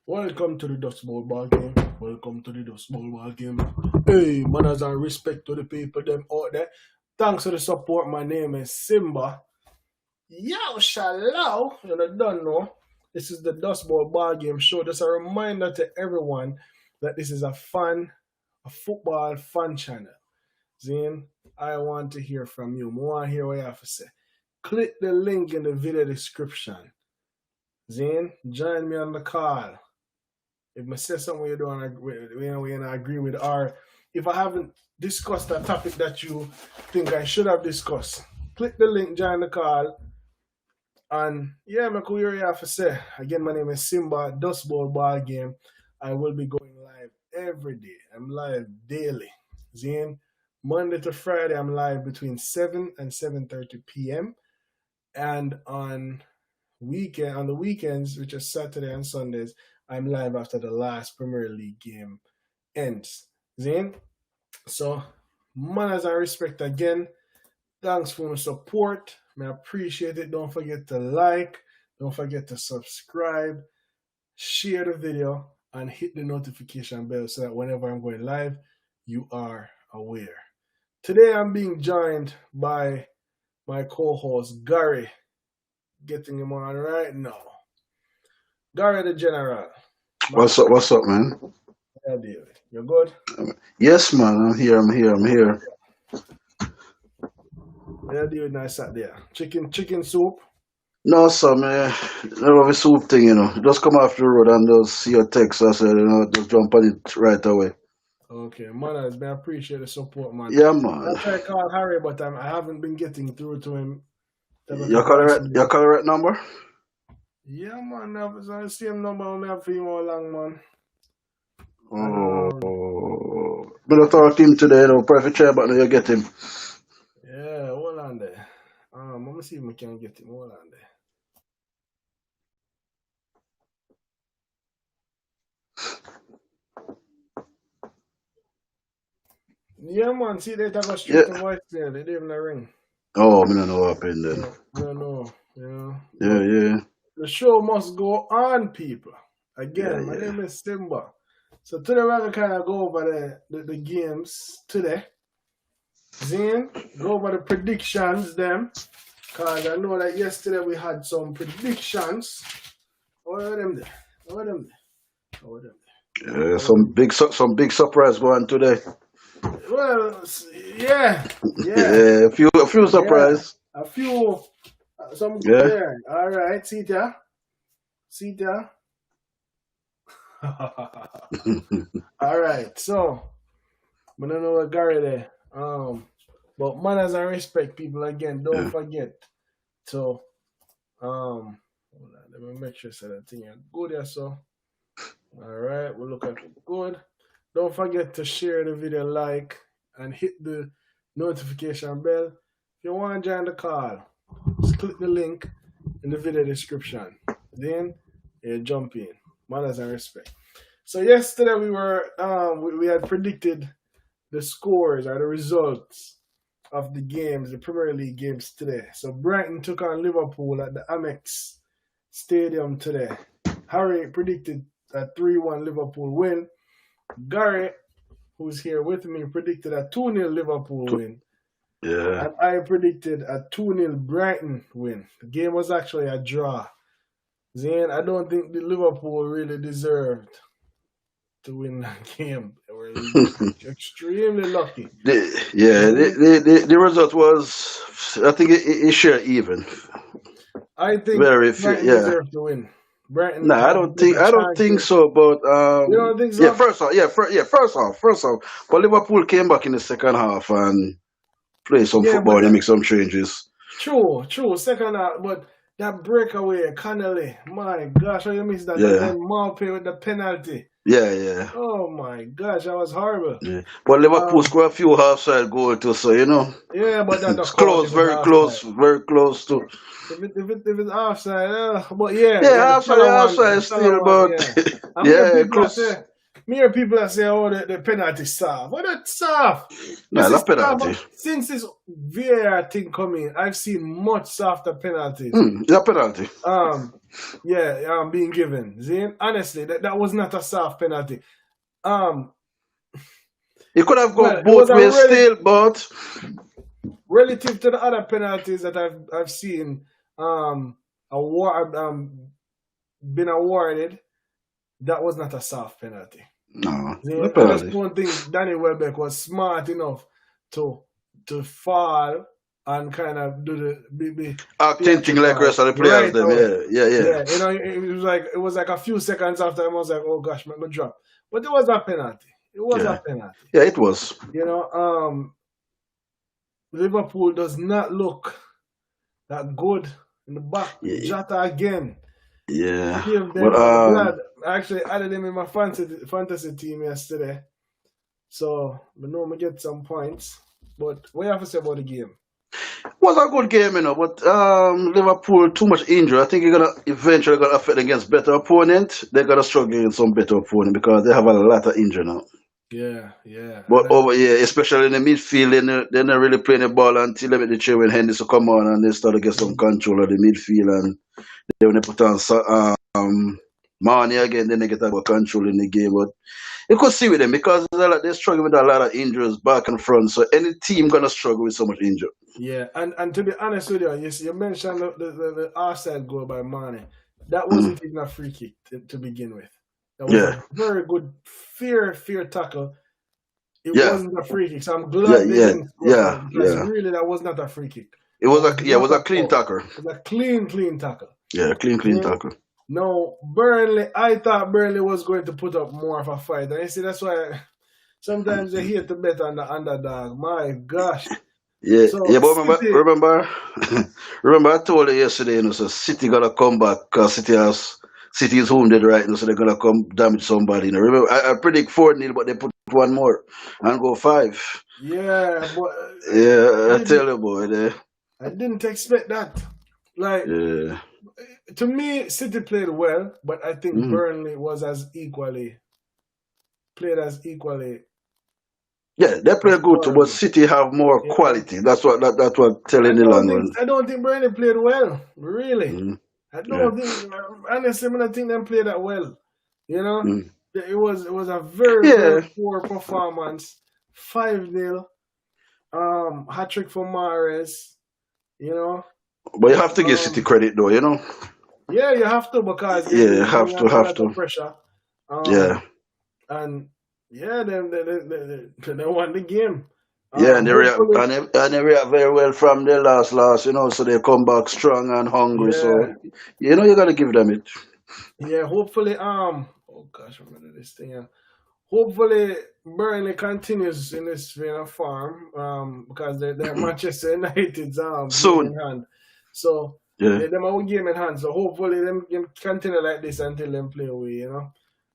Welcome to the Dust Bowl ball game. Welcome to the Dust Bowl ball game. Hey, manners and respect to the people them out there. Thanks for the support. My name is Simba. Yo, shallow. You don't know. This is the Dust Bowl ball game show. Just a reminder to everyone that this is a football fun channel. Zane, I want to hear from you. I want to hear what you have to say. Click the link in the video description. Zane, join me on the call. If I say something you don't agree with, or if I haven't discussed a topic that you think I should have discussed, click the link, join the call, and yeah, I could hear you have to say. Again, my name is Simba, Dust Bowl Ball Game. I will be going live every day. I'm live daily. Zane, Monday to Friday, I'm live between 7 and 7:30 p.m. And on the weekends, which is Saturday and Sundays, I'm live after the last Premier League game ends. Zane? So, manners and respect again. Thanks for the support. I appreciate it. Don't forget to like. Don't forget to subscribe. Share the video and hit the notification bell so that whenever I'm going live, you are aware. Today I'm being joined by my co-host, Gary. Getting him on right now. Gary the General. What's up, man? Yeah, David. You good? Yes, man. I'm here. Yeah, David, nice out there. Chicken soup. No, sir, man. Never have a soup thing, Just come off the road and just see your text. I said, just jump on it right away. Okay, man, I appreciate the support, man. Yeah, man. I tried to call Harry, but I haven't been getting through to him. Your correct number? Yeah, man. It's the same number I have for him all along, man. Oh. I'm going to talk to him today, Private chair, but now you get him. Yeah, hold on there. I'm going to see if we can get him. Hold on there. Yeah, man. See, they talk straight to voice there. They didn't even ring. Oh, I don't know what happened then. I don't know. Yeah. The show must go on, people. Again, my name is Simba. So today we're going to kind of go over the games today. Zane, go over the predictions them. Because I know that yesterday we had some predictions. What are them there? Yeah, some big surprise going today. Well, yeah. Yeah, a few surprise. Yeah, a few. Some good there. All right, Sita. All right, so I don't know what Gary there. But manners and respect, people. Again, don't forget to hold on, let me make sure that thing is good here. So, all right, we'll look at it good. Don't forget to share the video, like, and hit the notification bell. If you want to join the call, just click the link in the video description. Then you jump in. Manners and respect. So yesterday we had predicted the scores or the results of the games, the Premier League games today. So Brighton took on Liverpool at the Amex Stadium today. Harry predicted a 3-1 Liverpool win. Gary, who's here with me, predicted a 2-0 Liverpool win. Yeah. And I predicted a 2-0 Brighton win. The game was actually a draw. Zane, I don't think the Liverpool really deserved to win that game. They were extremely lucky. The result was, I think it shared even. I think very Brighton deserved to win. Brighton. No, I don't think so. But you don't think so? First off. But Liverpool came back in the second half and played some football and make some changes. True. Second half, but that breakaway, Connolly, my gosh, how you missed that? Yeah. Maupay with the penalty. Yeah. Oh my gosh, that was horrible. Yeah. But Liverpool scored a few half-side goals too, so Yeah, but that's close, very close to. If it's offside, but yeah. Yeah, offside still, but yeah, close. Me hear people that say, "Oh, the penalty soft." What that soft? Nah, This that is penalty. since this VAR thing coming. I've seen much softer penalties. That penalty. Being given. See, honestly, that was not a soft penalty. Um, It could have well, gone it was both a ways still, but relative to the other penalties that I've seen. Award been awarded. That was not a soft penalty. no, See, that I just penalty. don't think Danny Welbeck was smart enough to fall and kind of do the be Acting like theatrical rest of the players, right them. away. Yeah. Yeah, it was like a few seconds after I was like, oh gosh, I'm gonna drop. But it was a penalty. It was Yeah. a penalty. Yeah, it was. You know, Liverpool does not look that good in the back. Yeah. Jota again. Yeah. Give them. But I'm glad. I actually added him in my fantasy team yesterday. So I know I get some points. But what you have to say about the game? was a good game, But Liverpool too much injury. I think you're gonna eventually gonna affect them against better opponent. They're gonna struggle against some better opponent because they have a lot of injury now. Yeah. But over here, especially in the midfield, they're not really playing the ball until they make the change when Henderson come on and they start to get some control of the midfield. And then when they put on Marnie again, then they get a bit of control in the game. But you could see with them because they're struggling with a lot of injuries back and front. So any team gonna struggle with so much injury. Yeah, and to be honest with you, you mentioned the offside goal by Mane. That wasn't even a free kick to begin with. That was a very good fear tackle. It wasn't a free kick, so I'm glad they didn't score because really that was not a free kick. It was a clean tackle. It was a clean tackle. Yeah, clean tackle. No, Burnley. I thought Burnley was going to put up more of a fight, and you see that's why sometimes they hate to bet on the underdog. My gosh. Yeah, So, but City, remember I told you yesterday, so City gonna come back because City is wounded right now, so they're gonna come damage somebody. Remember, I predict 4-0, but they put one more and go 5. Yeah, but I tell you, boy, I didn't expect that. Like, to me, City played well, but I think Burnley was played as equally. Yeah, they play good too, but City have more quality. That's what telling the language. I don't think Burnley played well, really. I don't think, honestly, I don't think they played that well. You know, it was a very poor performance. 5-0, hat trick for Mahrez. You know, but you have to give City credit, though. You know. Yeah, you have to because you have to pressure. And yeah, they won the game. And they react very well from their last, so they come back strong and hungry. So, you got to give them it. Yeah, hopefully, oh gosh, remember this thing. Hopefully, Burnley continues in this vein of form, because they're Manchester United's soon in hand. So, they have a game in hand. So, hopefully, them continue like this until them play away,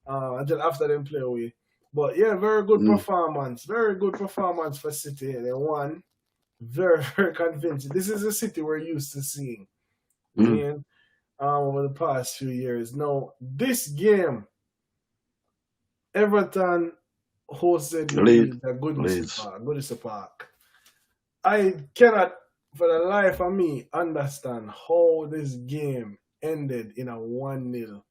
until after them play away. But yeah, very good performance. Very good performance for City. They won. Very, very convincing. This is a City we're used to seeing over the past few years. Now, this game, Everton hosted Leeds at Goodison Park. I cannot, for the life of me, understand how this game ended in a 1-0,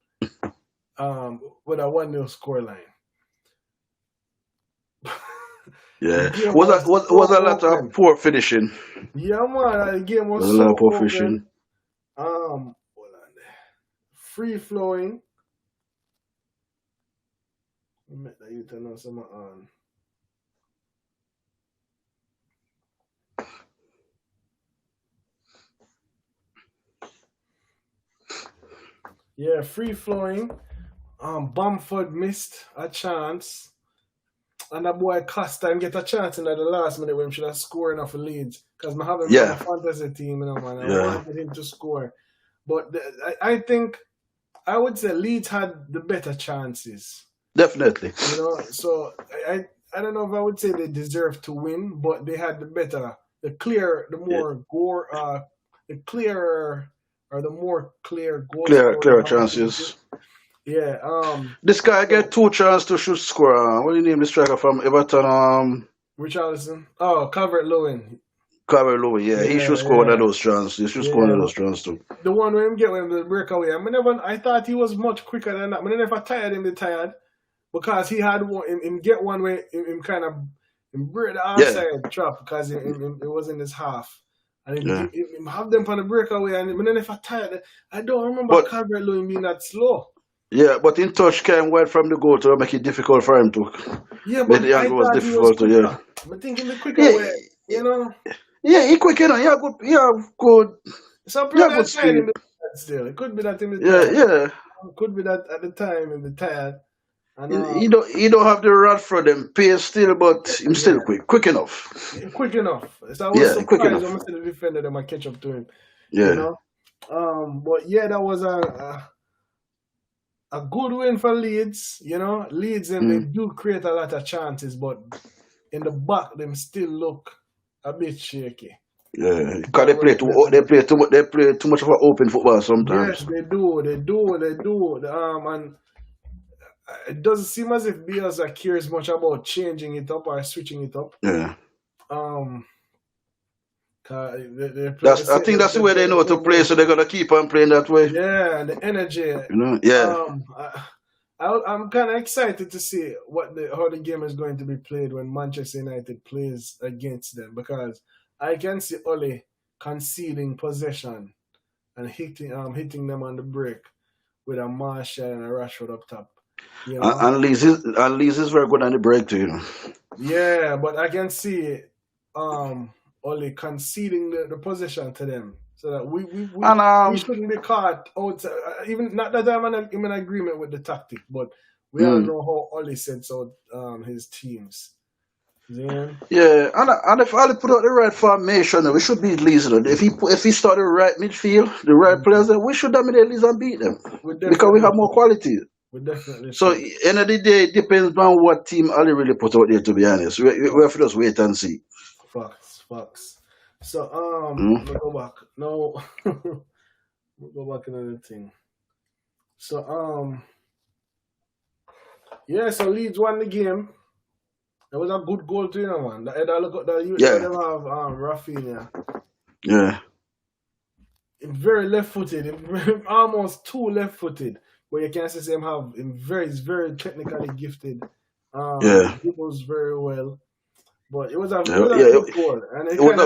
with a 1-0 scoreline. Yeah, was a lot of poor finishing. Yeah, man, the game was a lot of poor finishing. Free flowing. Let you turn on some on. Yeah, free flowing. Bamford missed a chance. And that boy Costa get a chance in the last minute when he should have scored enough for Leeds. Because I have him on a fantasy team, man. I wanted him to score. But I think, I would say Leeds had the better chances. Definitely. So I don't know if I would say they deserve to win, but they had the more clear goal. Clearer chances. Yeah. This guy get So 2 chances to shoot score. What do you name the striker from Everton? Richarlison. Oh, Calvert-Lewin. Carver Lowe. Yeah, he should Yeah, score one of yeah, those chances. He should score one yeah. of those But chances too. the one where him get when the breakaway, I thought he was much quicker than that. I never tired him. Tired because he had him get one where him kind of break the Yeah, outside trap because it was in his half. And yeah. him have them on the breakaway, and if I tired, I don't remember But Calvert Lewin being that slow. yeah, but in touch came wide from the goal to make it difficult for him to. Yeah, Make but the I angle was thought he was difficult to. Yeah, quicker. But thinking the quicker yeah, way, you know. yeah. He quick enough. Yeah, good. Yeah, good. So Yeah, probably good I tired speed. him still. It could be that him Yeah, tired. yeah. Could be that at the time in the tired. And He don't have the rod for them pace still, but him still yeah, quick enough. quick enough. So I was Yeah, quick surprised when I enough. said the defender them I catch up to him. You Yeah, know. But yeah, that was a good win for Leeds. You know, Leeds and they mm. do create a lot of chances, but in the back them still look a bit shaky. Yeah. You Because gotta work on that. they play too much of an open football Yes, sometimes. they do. And it doesn't seem as if Bielsa cares much about changing it up or switching it up. Yeah. Um, they play That's I think that's the way they know to play, so they're gonna keep on playing that way. yeah, and the energy. You know? Yeah. I'm kind of excited to see how the game is going to be played when Manchester United plays against them, because I can see Ole conceding possession and hitting them on the break with a Martial and a Rashford up top. You know? And Leeds is very good on the break too, you know. Yeah, but I can see Ole conceding the possession to them, so that we And shouldn't be caught out. Even not that I'm in agreement with the tactic, but we all know how Ole sets out his teams. Yeah. yeah, and if Ali put out the right formation, we should beat Leeds. You know. If he start the right midfield, the right players, then we should dominate Leeds and beat them because we have more quality. We definitely. So end of the day, it depends on what team Ali really put out there. To be honest, we have to just wait and see. Facts. So we'll go back. No, we'll go back another thing. So yeah. So Leeds won the game. It was a good goal to man. Look at that. You Yeah. them have Rafinha. Yeah. Very left-footed, almost too left-footed. But you can see him have him he's very technically gifted. Yeah. He was very well. But it was a Yeah, good goal, and It was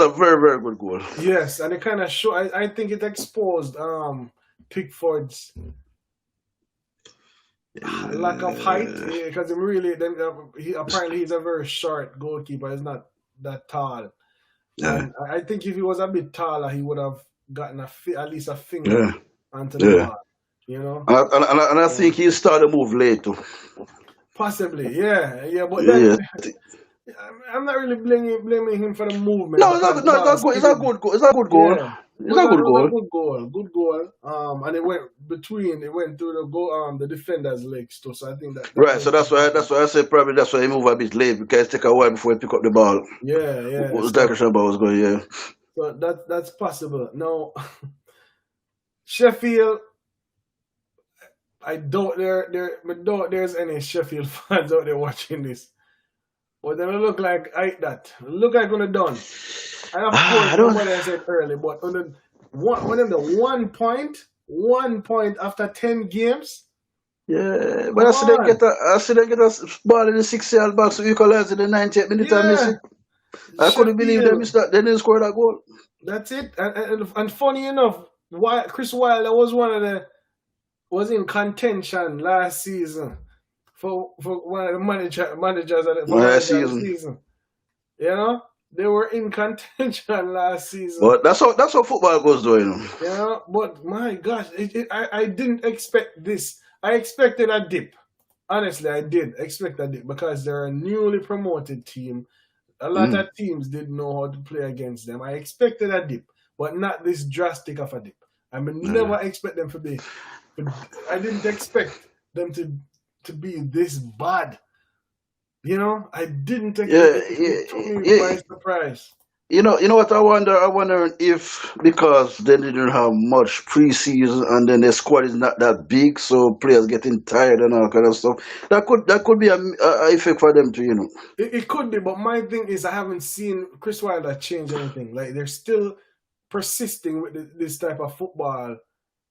a very very good goal. yes, and it kind of show. I think it exposed Pickford's lack of height, because apparently he's a very short goalkeeper. He's not that tall. Yeah. And I think if he was a bit taller, he would have gotten at least a finger Yeah. onto the ball. You know, And I think he started to move late too. possibly, yeah. But Yeah. then I'm not really blaming him for the movement. No, it's a good goal. It's a good goal. Yeah. It's a good goal. Good goal. And it went through the goal, the defender's legs too. So I think that Right, so that's why I said probably that's why he moved a bit late, because it take a while before he pick up the ball. Yeah. What was the direction the ball was going? Yeah. So that's possible. Now, Sheffield, I doubt there's any Sheffield fans out there watching this. But then it look like that. Look like when they're done. And of course, what I said earlier, but when them the 1 point after 10 games. Yeah, but I see them get a ball in the 6-yard box to equalize in the 90th minute. Yeah. I couldn't believe they missed that. They didn't score that goal. That's it. And funny enough, Chris Wilder was in contention last season for one of the managers of the season. You know, they were in contention last season. But that's how football goes, though. You know. Yeah, but my gosh, I didn't expect this. I expected a dip. Honestly, I did expect a dip, because they're a newly promoted team. A lot of teams didn't know how to play against them. I expected a dip, but not this drastic of a dip. I mean, never expect them to be. I didn't expect them to be this bad. You know, I didn't expect it. It took me by surprise. You know what I wonder? I wonder if because they didn't have much preseason and then the squad is not that big, so players getting tired and all kind of stuff. That could be a effect for them too. It could be, but my thing is I haven't seen Chris Wilder change anything. Like they're still persisting with this type of football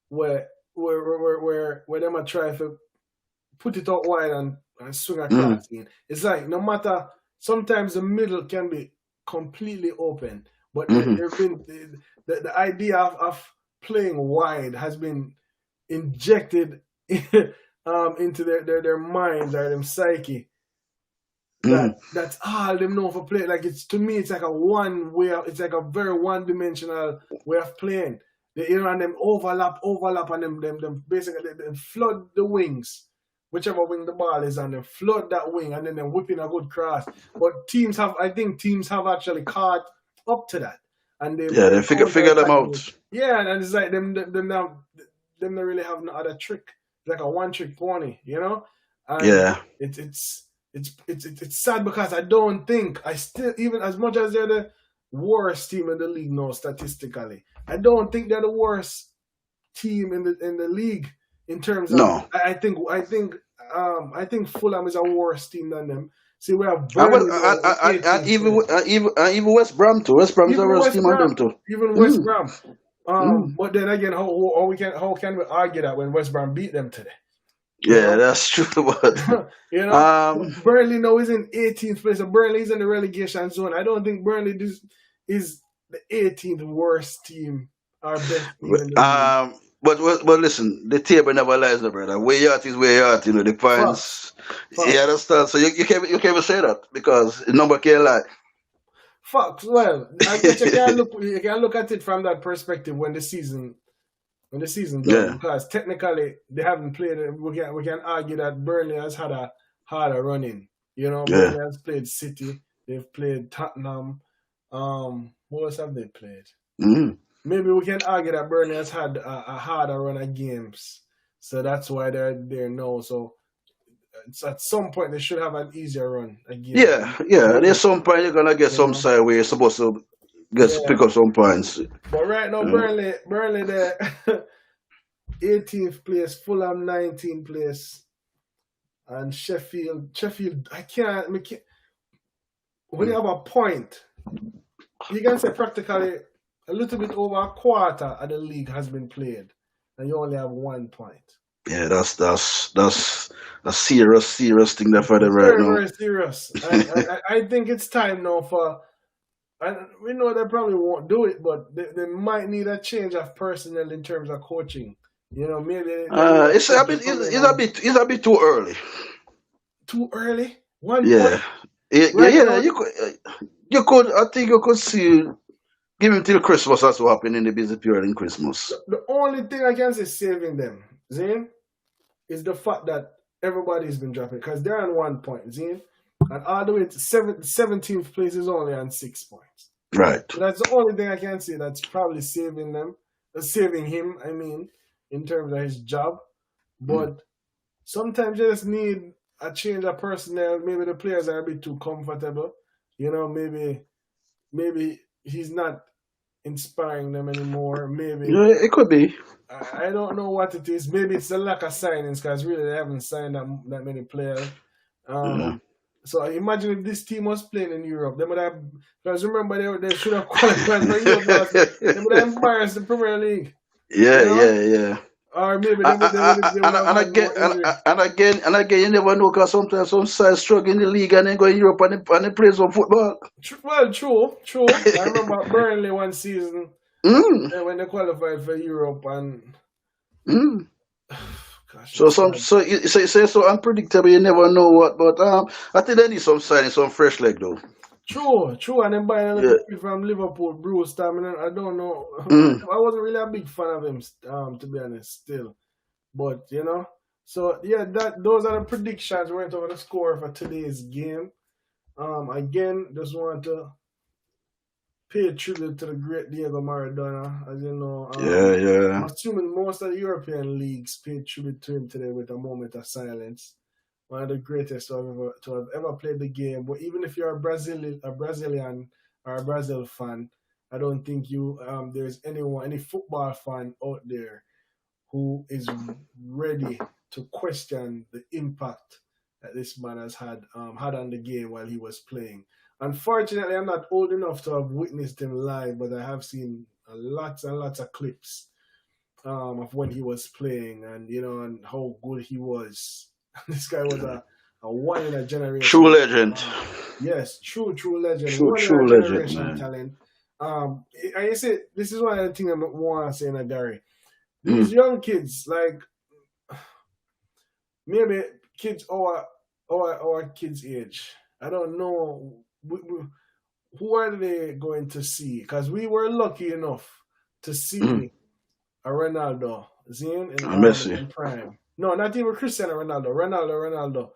where them a try to put it out wide and swing Mm, across in. It's like no matter sometimes the middle can be completely open, but mm-hmm, there been the idea of playing wide has been injected into their minds or their psyche mm-hmm. that's all them know for play. Like it's to me, it's like a one way. It's like a very one dimensional way of playing. And them overlap, and them basically them flood the wings, whichever wing the ball is on, them flood that wing, and then them whipping a good cross. But I think teams have actually caught up to that, and Yeah, they're then figure them counter-attacking it. out. Yeah, and it's like them now, them don't really have no other trick. It's like a one trick pony, and Yeah. it's sad because I don't think I still even as much as they're the worst team in the league now statistically, I don't think they're the worst team in the league in terms of No. I think Fulham is a worse team than them. See, we have And, Burnley now with 18 even points. even West Brom too. West Brom is a Even worse West team on Brom, them too. even West Mm, Brom. mm. But then again, how can we argue that when West Brom beat them today? You Yeah, know, that's true. But But um, Burnley now is in 18th place. So Burnley is in the relegation zone. I don't think Burnley is the 18th worst team or best team in the league. but listen, the table never lies, no, brother. Where you at is where you at. The Facts, points. You facts, understand? So you can't even say that because the number can't lie. facts. Well, I guess you can look at it from that perspective when the season done Yeah, because technically they haven't played it. We can argue that Burnley has had a harder running. yeah. Burnley has played City, they've played Tottenham. Who else have they played? Mm. Maybe we can argue that Burnley has had a harder run of games, so that's why they're there now. So it's at some point they should have an easier run of games. Yeah, yeah. Maybe, There's some point you're gonna get you some know, side where you're supposed to pick yeah. up some points. But right now, Uh, Burnley, the 18th place, Fulham 19th place, and Sheffield. I can't. When you have a point, you can say practically a little bit over a quarter of the league has been played, and you only have 1 point. yeah, that's a serious thing there for It's them right very, now. very serious. And I think it's time now for. And we know they probably won't do it, but they might need a change of personnel in terms of coaching. Maybe they need a It's a coach to bit come in it's a and bit too early. too early. 1 point Yeah, yeah, yeah. right Yeah, now. you could. I think you could see give him till Christmas. That's what happened in the busy period in Christmas. The only thing I can say saving them, Zane, is the fact that everybody's been dropping because they're on 1 point, Zane, and all the way to 17th place is only on 6 points. Right. So that's the only thing I can say that's probably saving them, saving him. I mean, in terms of his job. Mm. But sometimes you just need a change of personnel. Maybe the players are a bit too comfortable. Maybe he's not inspiring them anymore. Maybe Yeah, it could be. I don't know what it is. Maybe it's the lack of signings because really they haven't signed that many players. Yeah. So imagine if this team was playing in Europe, they would have. Because remember they should have qualified for Europe last year. They would have embarrassed the Premier League, you Yeah, know, yeah, yeah. or maybe I, they would have and had again, more injuries. and again, you never know because sometimes some sides struggle in the league and then go in Europe and they play some football. Well, true. I remember Burnley one season Mm, when they qualified for Europe, and mm. gosh, So it's some sad. so so unpredictable. You never know what, but I think they need some signing, some fresh leg though. True, and then buying a Yeah. little kid from Liverpool, Bruce. I don't know. Mm. I wasn't really a big fan of him, to be honest, still. But so yeah, those are the predictions. We went over the score for today's game. Again, just want to pay tribute to the great Diego Maradona. As you know, Yeah, I'm yeah, assuming most of the European leagues paid tribute to him today with a moment of silence. One of the greatest to have ever played the game. But even if you're a Brazilian or a Brazil fan, I don't think there's any football fan out there who is ready to question the impact that this man has had on the game while he was playing. Unfortunately, I'm not old enough to have witnessed him live, but I have seen lots and lots of clips of when he was playing, and and how good he was. This guy was a one in a generation. True legend. Yes, true legend. True One in a legend, generation man. talent. And you see, this is one of the things I want to say, Gary. These young kids, like maybe kids our kids' age. I don't know who are they going to see, because we were lucky enough to see a Ronaldo, Messi. in prime. No, not even Cristiano Ronaldo. Ronaldo,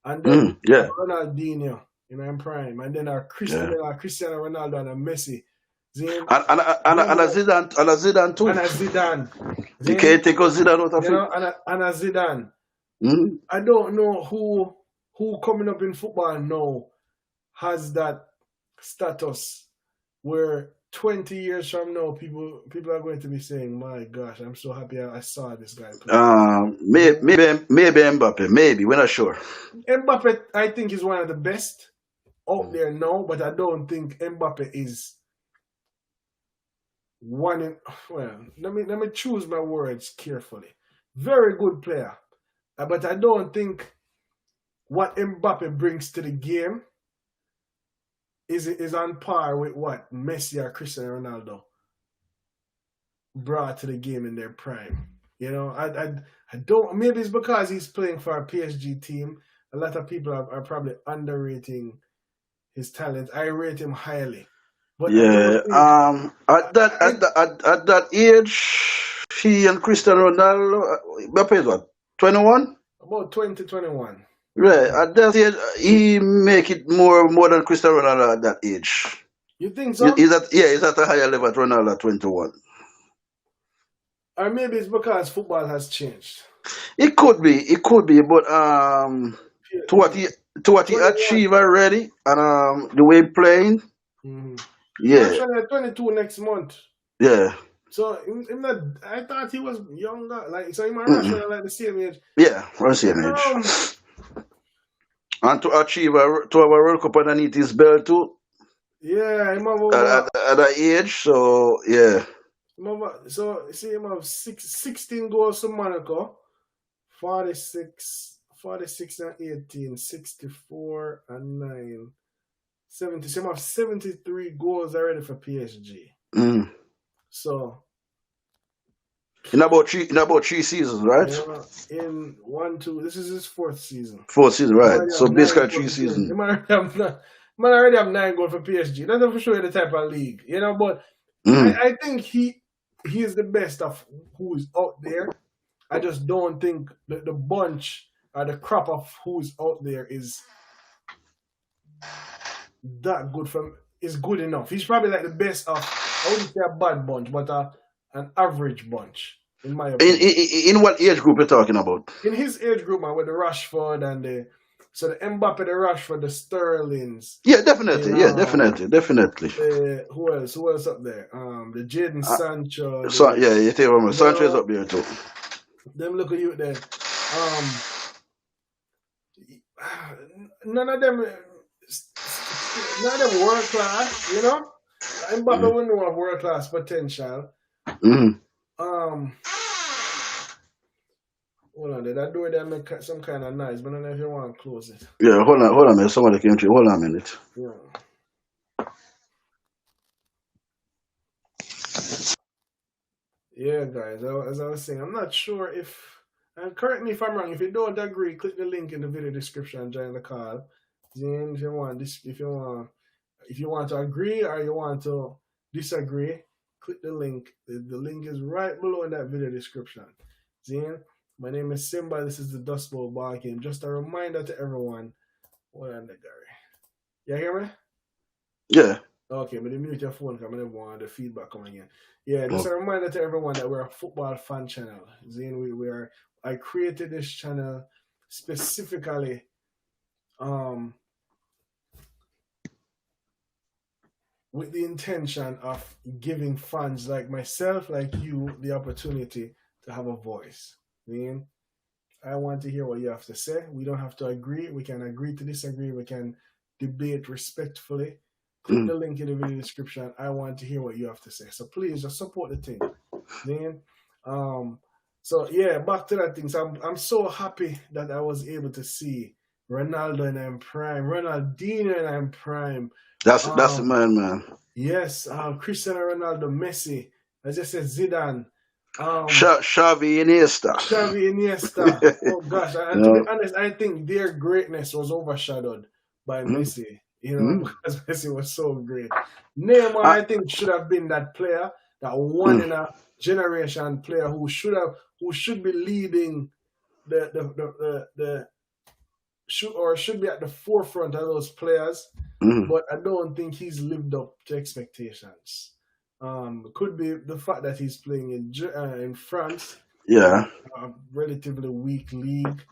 and then Ronaldinho, in prime, and then Cristiano Ronaldo and a Messi. And a Zidane too. And a Zidane. You can't take a Zidane out of it. And a Zidane. I don't know who coming up in football now has that status where 20 years from now people are going to be saying, "My gosh, I'm so happy I saw this guy play." Maybe Mbappe. Maybe, we're not sure. Mbappe, I think, is one of the best out there now, but I don't think Mbappe is one in. Well, let me choose my words carefully. Very good player, but I don't think what Mbappe brings to the game is on par with what Messi or Cristiano Ronaldo brought to the game in their prime. I don't. Maybe it's because he's playing for a PSG team. A lot of people are probably underrating his talent. I rate him highly. But at that age, he and Cristiano Ronaldo, Mbappe is what, 21? About 2021. Right, at that age, he make it more than Cristiano Ronaldo at that age. You think so? He's at a higher level at Ronaldo at 21. Or maybe it's because football has changed. It could be, but to what he achieved already, and the way he playing, yeah. He's 22 next month. Yeah. So I thought he was younger, so he might like the same age. Yeah, around the same age. And to achieve to have a World Cup underneath his belt too. Yeah, at that age, so yeah. So see him have 16 goals to Monaco, 46 and 18, 64 and 9, 70. So him have 73 goals already for PSG. So in about three seasons, right? In 1, 2. This is his fourth season. Fourth season, right? So basically 3 seasons. He might already have 9 goals for PSG. That's for sure the type of league, but I think he is the best of who is out there. I just don't think the bunch or the crop of who's out there is that good is good enough. He's probably like the best of, I wouldn't say a bad bunch, but an average bunch, in my opinion. In what age group you're talking about? In his age group, man, with the Rashford and the Mbappe, the Rashford, the Sterlings. Yeah, definitely. Definitely. Who else up there? The Jadon Sancho. You take one more. Sancho's up there too. Them look at you there. None of them world class, Mbappe wouldn't have world class potential. Hold on, did that door there make some kind of noise? But I don't know if you want to close it. Yeah, hold on a minute. Somebody came through. Hold on a minute. Yeah, guys, as I was saying, I'm not sure if, and correct me if I'm wrong, if you don't agree, click the link in the video description and join the call. Then if you want to agree or you want to disagree, click the link. The link is right below in that video description. Then my name is Simba. This is the Dust Bowl Ball Game. Just a reminder to everyone. Hold on there, Gary. You hear me? Yeah. Okay, but mute your phone because I don't want the feedback coming in. Yeah, just a reminder to everyone that we're a football fan channel. Then I created this channel specifically with the intention of giving fans like myself, like you, the opportunity to have a voice. I mean, I want to hear what you have to say. We don't have to agree. We can agree to disagree. We can debate respectfully. Click the link in the video description. I want to hear what you have to say. So please just support the thing. Man. So yeah, back to that thing. So I'm so happy that I was able to see Ronaldo in prime, Ronaldinho in prime. That's the man. Yes, Cristiano Ronaldo, Messi. I just said Zidane. Xavi Iniesta. Oh gosh, and to be honest, I think their greatness was overshadowed by Messi. You know, because Messi was so great. Neymar, I think, should have been that player, that one in a generation player who should be leading should be at the forefront of those players. But I don't think he's lived up to expectations. Could be the fact that he's playing in France. Yeah. A relatively weak league.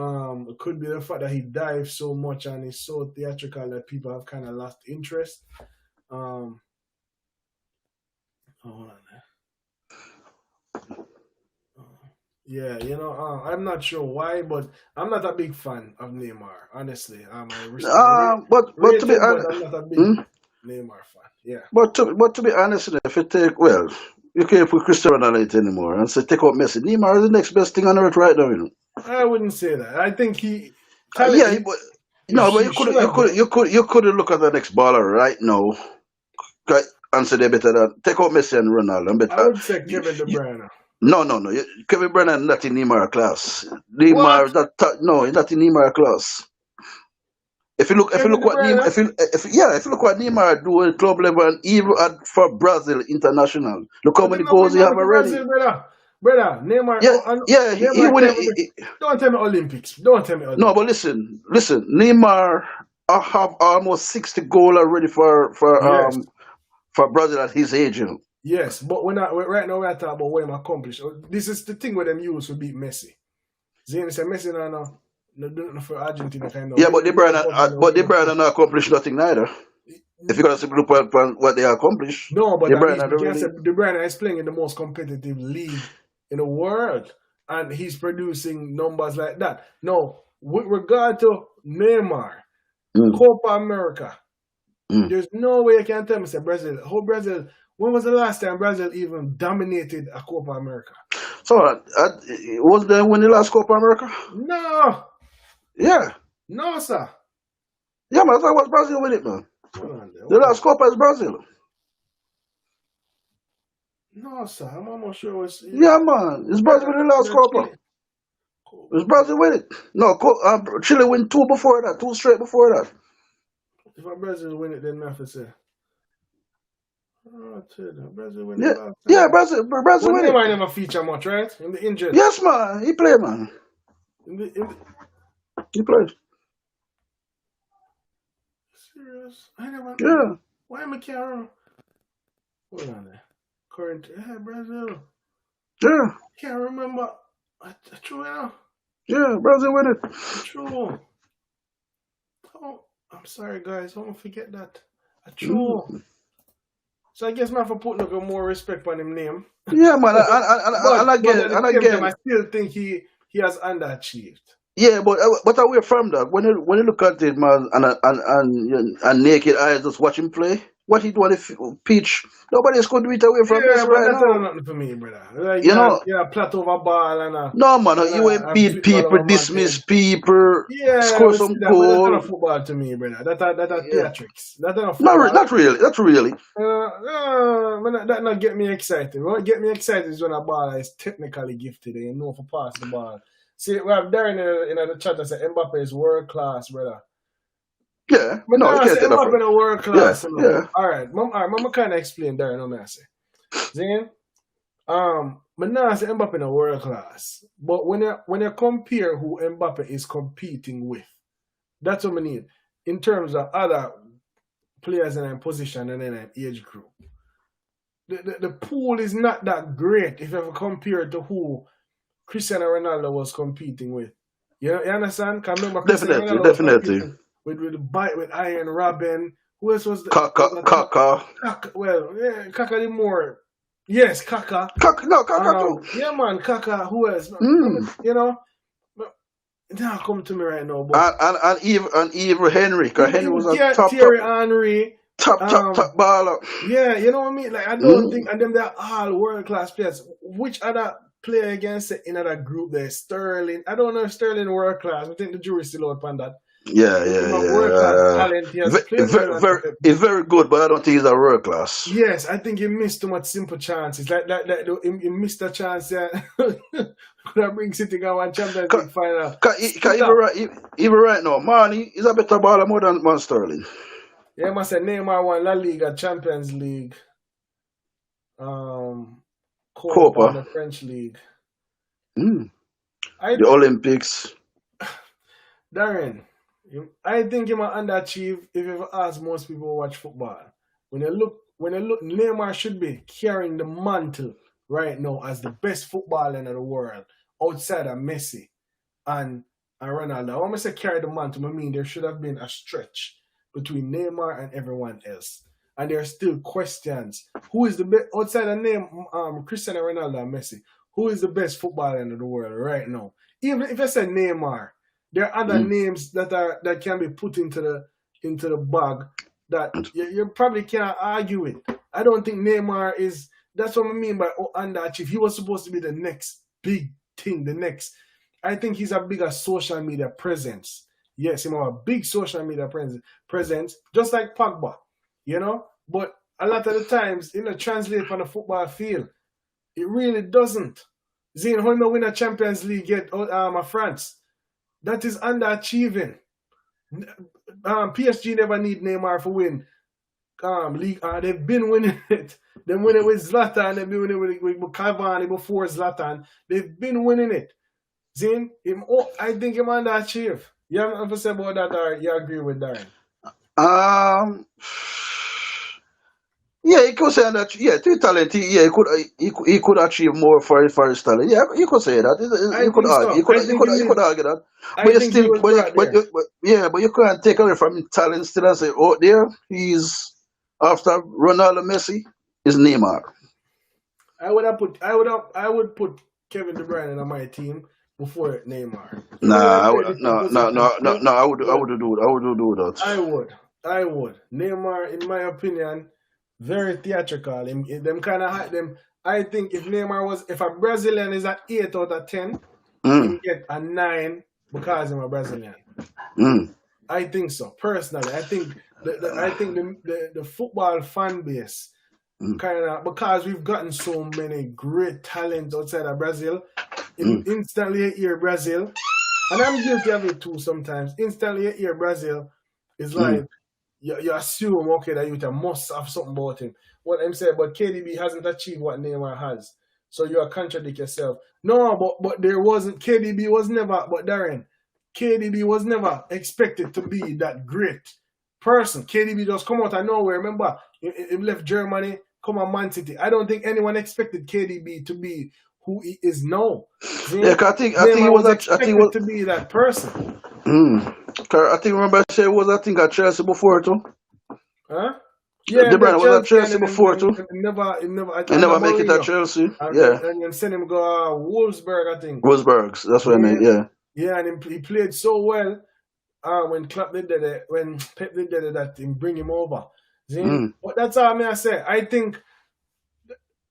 It could be the fact that he dives so much and is so theatrical that people have kind of lost interest. Hold on. Yeah, you know, I'm not sure why, but I'm not a big fan of Neymar, honestly. I respect but to be honest, I'm not a big Neymar fan. Yeah. But to be honest, if you take you can't put Cristiano Ronaldo anymore and say take out Messi. Neymar is the next best thing on earth right now, you know. I wouldn't say that. I think he. But you could look at the next baller right now and say they better than take out Messi and Ronaldo. I would say Kevin De Bruyne. No. Kevin De Bruyne is not in Neymar class. Neymar is not. No, he's not in Neymar class. If you look what Neymar do at club level and even for Brazil international, look how many goals he have already. Brother, Neymar. He win it. Don't tell me Olympics. No, but listen. Neymar have almost 60 goals already for Brazil at his age. You know? Yes, but right now we're talking about what he accomplished. This is the thing where them use to beat Messi. Zane said Messi no for Argentina kind of. Yeah, but De Bruyne not accomplished nothing neither. If you're gonna look at what they accomplished. No, but De Bruyne is playing in the most competitive league in the world, and he's producing numbers like that. No, with regard to Neymar, Copa America, there's no way you can tell me say Brazil. When was the last time Brazil even dominated a Copa America? So was they win the last Copa America? No. Yeah. No, sir. Yeah, man, I thought it was Brazil with it, man. The last Copa is Brazil. No, sir. I'm almost sure it's... Yeah, man. It's Brazil with the last Copa. It's Brazil with it. No, Chile win 2 before that. 2 straight before that. If Brazil win it, then I have to say. Brazil win it. Yeah, Brazil win it. Neymar never feature much, right? In the injury. Yes, man. He played, man. He played. Serious? I never. Yeah. Why am I carrying? Hold on there. Current. Brazil. Yeah. Can't remember. True, yeah. Yeah, Brazil win it. True. Oh, I'm sorry, guys. Don't forget that. True. So I guess I have to put like more respect on him name. Yeah, man. And again, I still think he has underachieved. Yeah, but away from that, when you look at it, man, and naked eyes just watch him play, what he do on the pitch, nobody else could do it away from this right now. That's nothing for me, brother. Like, you know, plat over ball and no, man, you ain't beat people, dismiss people, score some goal. That's not football to me, brother. That's theatrics. That's not football. Not really. That not get me excited. What get me excited is when a baller is technically gifted and you know for pass the ball. See, we have Darren in the chat that said Mbappe is world class, brother. Yeah, but no, I say Mbappe is world class. Yeah. All right, I'm kind of explain Darren what I say. Zane, but now I say Mbappe is world class. But when you compare who Mbappe is competing with, that's what we need in terms of other players in a position and in an age group. The pool is not that great if you ever compare it to who Cristiano Ronaldo was competing with. You understand? Can remember definitely. With Iron Robin, Who else was the Kaka. Kaka? Well, yeah, Kaka the more. Yes, Kaka. Kaka too. Yeah, man, Kaka. Who else? You know, it don't come to me right now. But And even Henry, because Henry was a Thierry Henry. top baller. Yeah, you know what I mean? Like, I don't think, and them they're all world class players. Which other player against it in other group there? Sterling. I don't know if Sterling world class. I think the jury's still out on that. Yeah. World class talent. He has He's very good, but I don't think he's a world class. Yes, I think he missed too much simple chances. Like he missed a chance. Yeah, could have bring City go one Champions League final. Even right now, Marnie is a better baller more than Sterling. Yeah, I must say Neymar won La Liga, Champions League, Copa, the French League. The Olympics. Darren, I think he might underachieve if you ever ask most people who watch football. When you look, Neymar should be carrying the mantle right now as the best footballer in the world, outside of Messi and Ronaldo. When I say carry the mantle, I mean there should have been a stretch between Neymar and everyone else. And there are still questions. Who is the best, outside of name Cristiano Ronaldo and Messi, who is the best footballer in the world right now? Even if I say Neymar, there are other names that can be put into the bag that you probably can't argue with. I don't think Neymar is. That's what I mean by underachieve. He was supposed to be the next big thing. I think he's a bigger social media presence. Yes, he's a big social media presence, just like Pogba, you know. But a lot of the times, translate on the football field, it really doesn't. Zane, how you win a Champions League yet? France. That is underachieving. PSG never need Neymar for win league. They've been winning it. They win it with Zlatan. They've been winning it with Cavani before Zlatan. They've been winning it. Zin, I think him underachieve. You have ever said about that, or you agree with Darren? Yeah, he could say that. Yeah, to talent, he could achieve more for his talent. Yeah, you could say that. You could argue that. But you can't take away from his talent still and say, oh, there he's after Ronaldo, Messi is Neymar. I would put Kevin De Bruyne on my team before Neymar. I wouldn't do that. I would. Neymar, in my opinion, very theatrical. Them kind of them. I think if a Brazilian is an 8 out of 10, he get a 9 because I'm a Brazilian. I think so. Personally, I think the football fan base kind of, because we've gotten so many great talents outside of Brazil, instantly you hear Brazil, and I'm guilty of it too sometimes. Instantly you hear Brazil is like. You assume, okay, that you must have something about him. What I'm saying, but KDB hasn't achieved what Neymar has. So you contradict yourself. No, but there wasn't, KDB was never expected to be that great person. KDB just come out of nowhere. Remember, he left Germany, come on Man City. I don't think anyone expected KDB to be who he is now. Yeah, I think he was expected to be that person. I think remember I was at Chelsea before too. Huh? Yeah, De Bruyne was at Chelsea before too. He never make it at Chelsea. And then send him go Wolfsburg, I think. Wolfsburg, that's what I meant. Yeah. Yeah, and he played so well. When Klopp did it, when Pep did it, that he bring him over. But that's all I say. I think.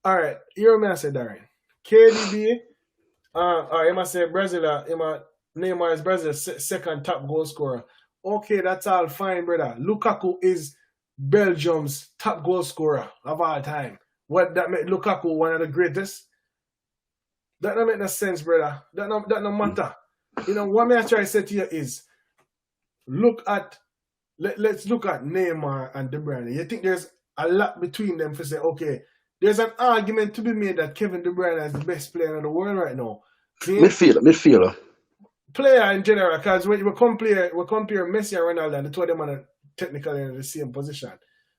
All right, hear me I say, Darren. KDB. I must say Brazil. Neymar is Brazil's second top goal scorer. Okay, that's all fine, brother. Lukaku is Belgium's top goal scorer of all time. What that make Lukaku one of the greatest? That don't make no sense, brother. That no matter. What I try to say to you is, let's look at Neymar and De Bruyne. You think there's a lot between them to say, okay, there's an argument to be made that Kevin De Bruyne is the best player in the world right now. Midfielder. Player in general, because when we compare Messi and Ronaldo, and the two of them are technically in the same position.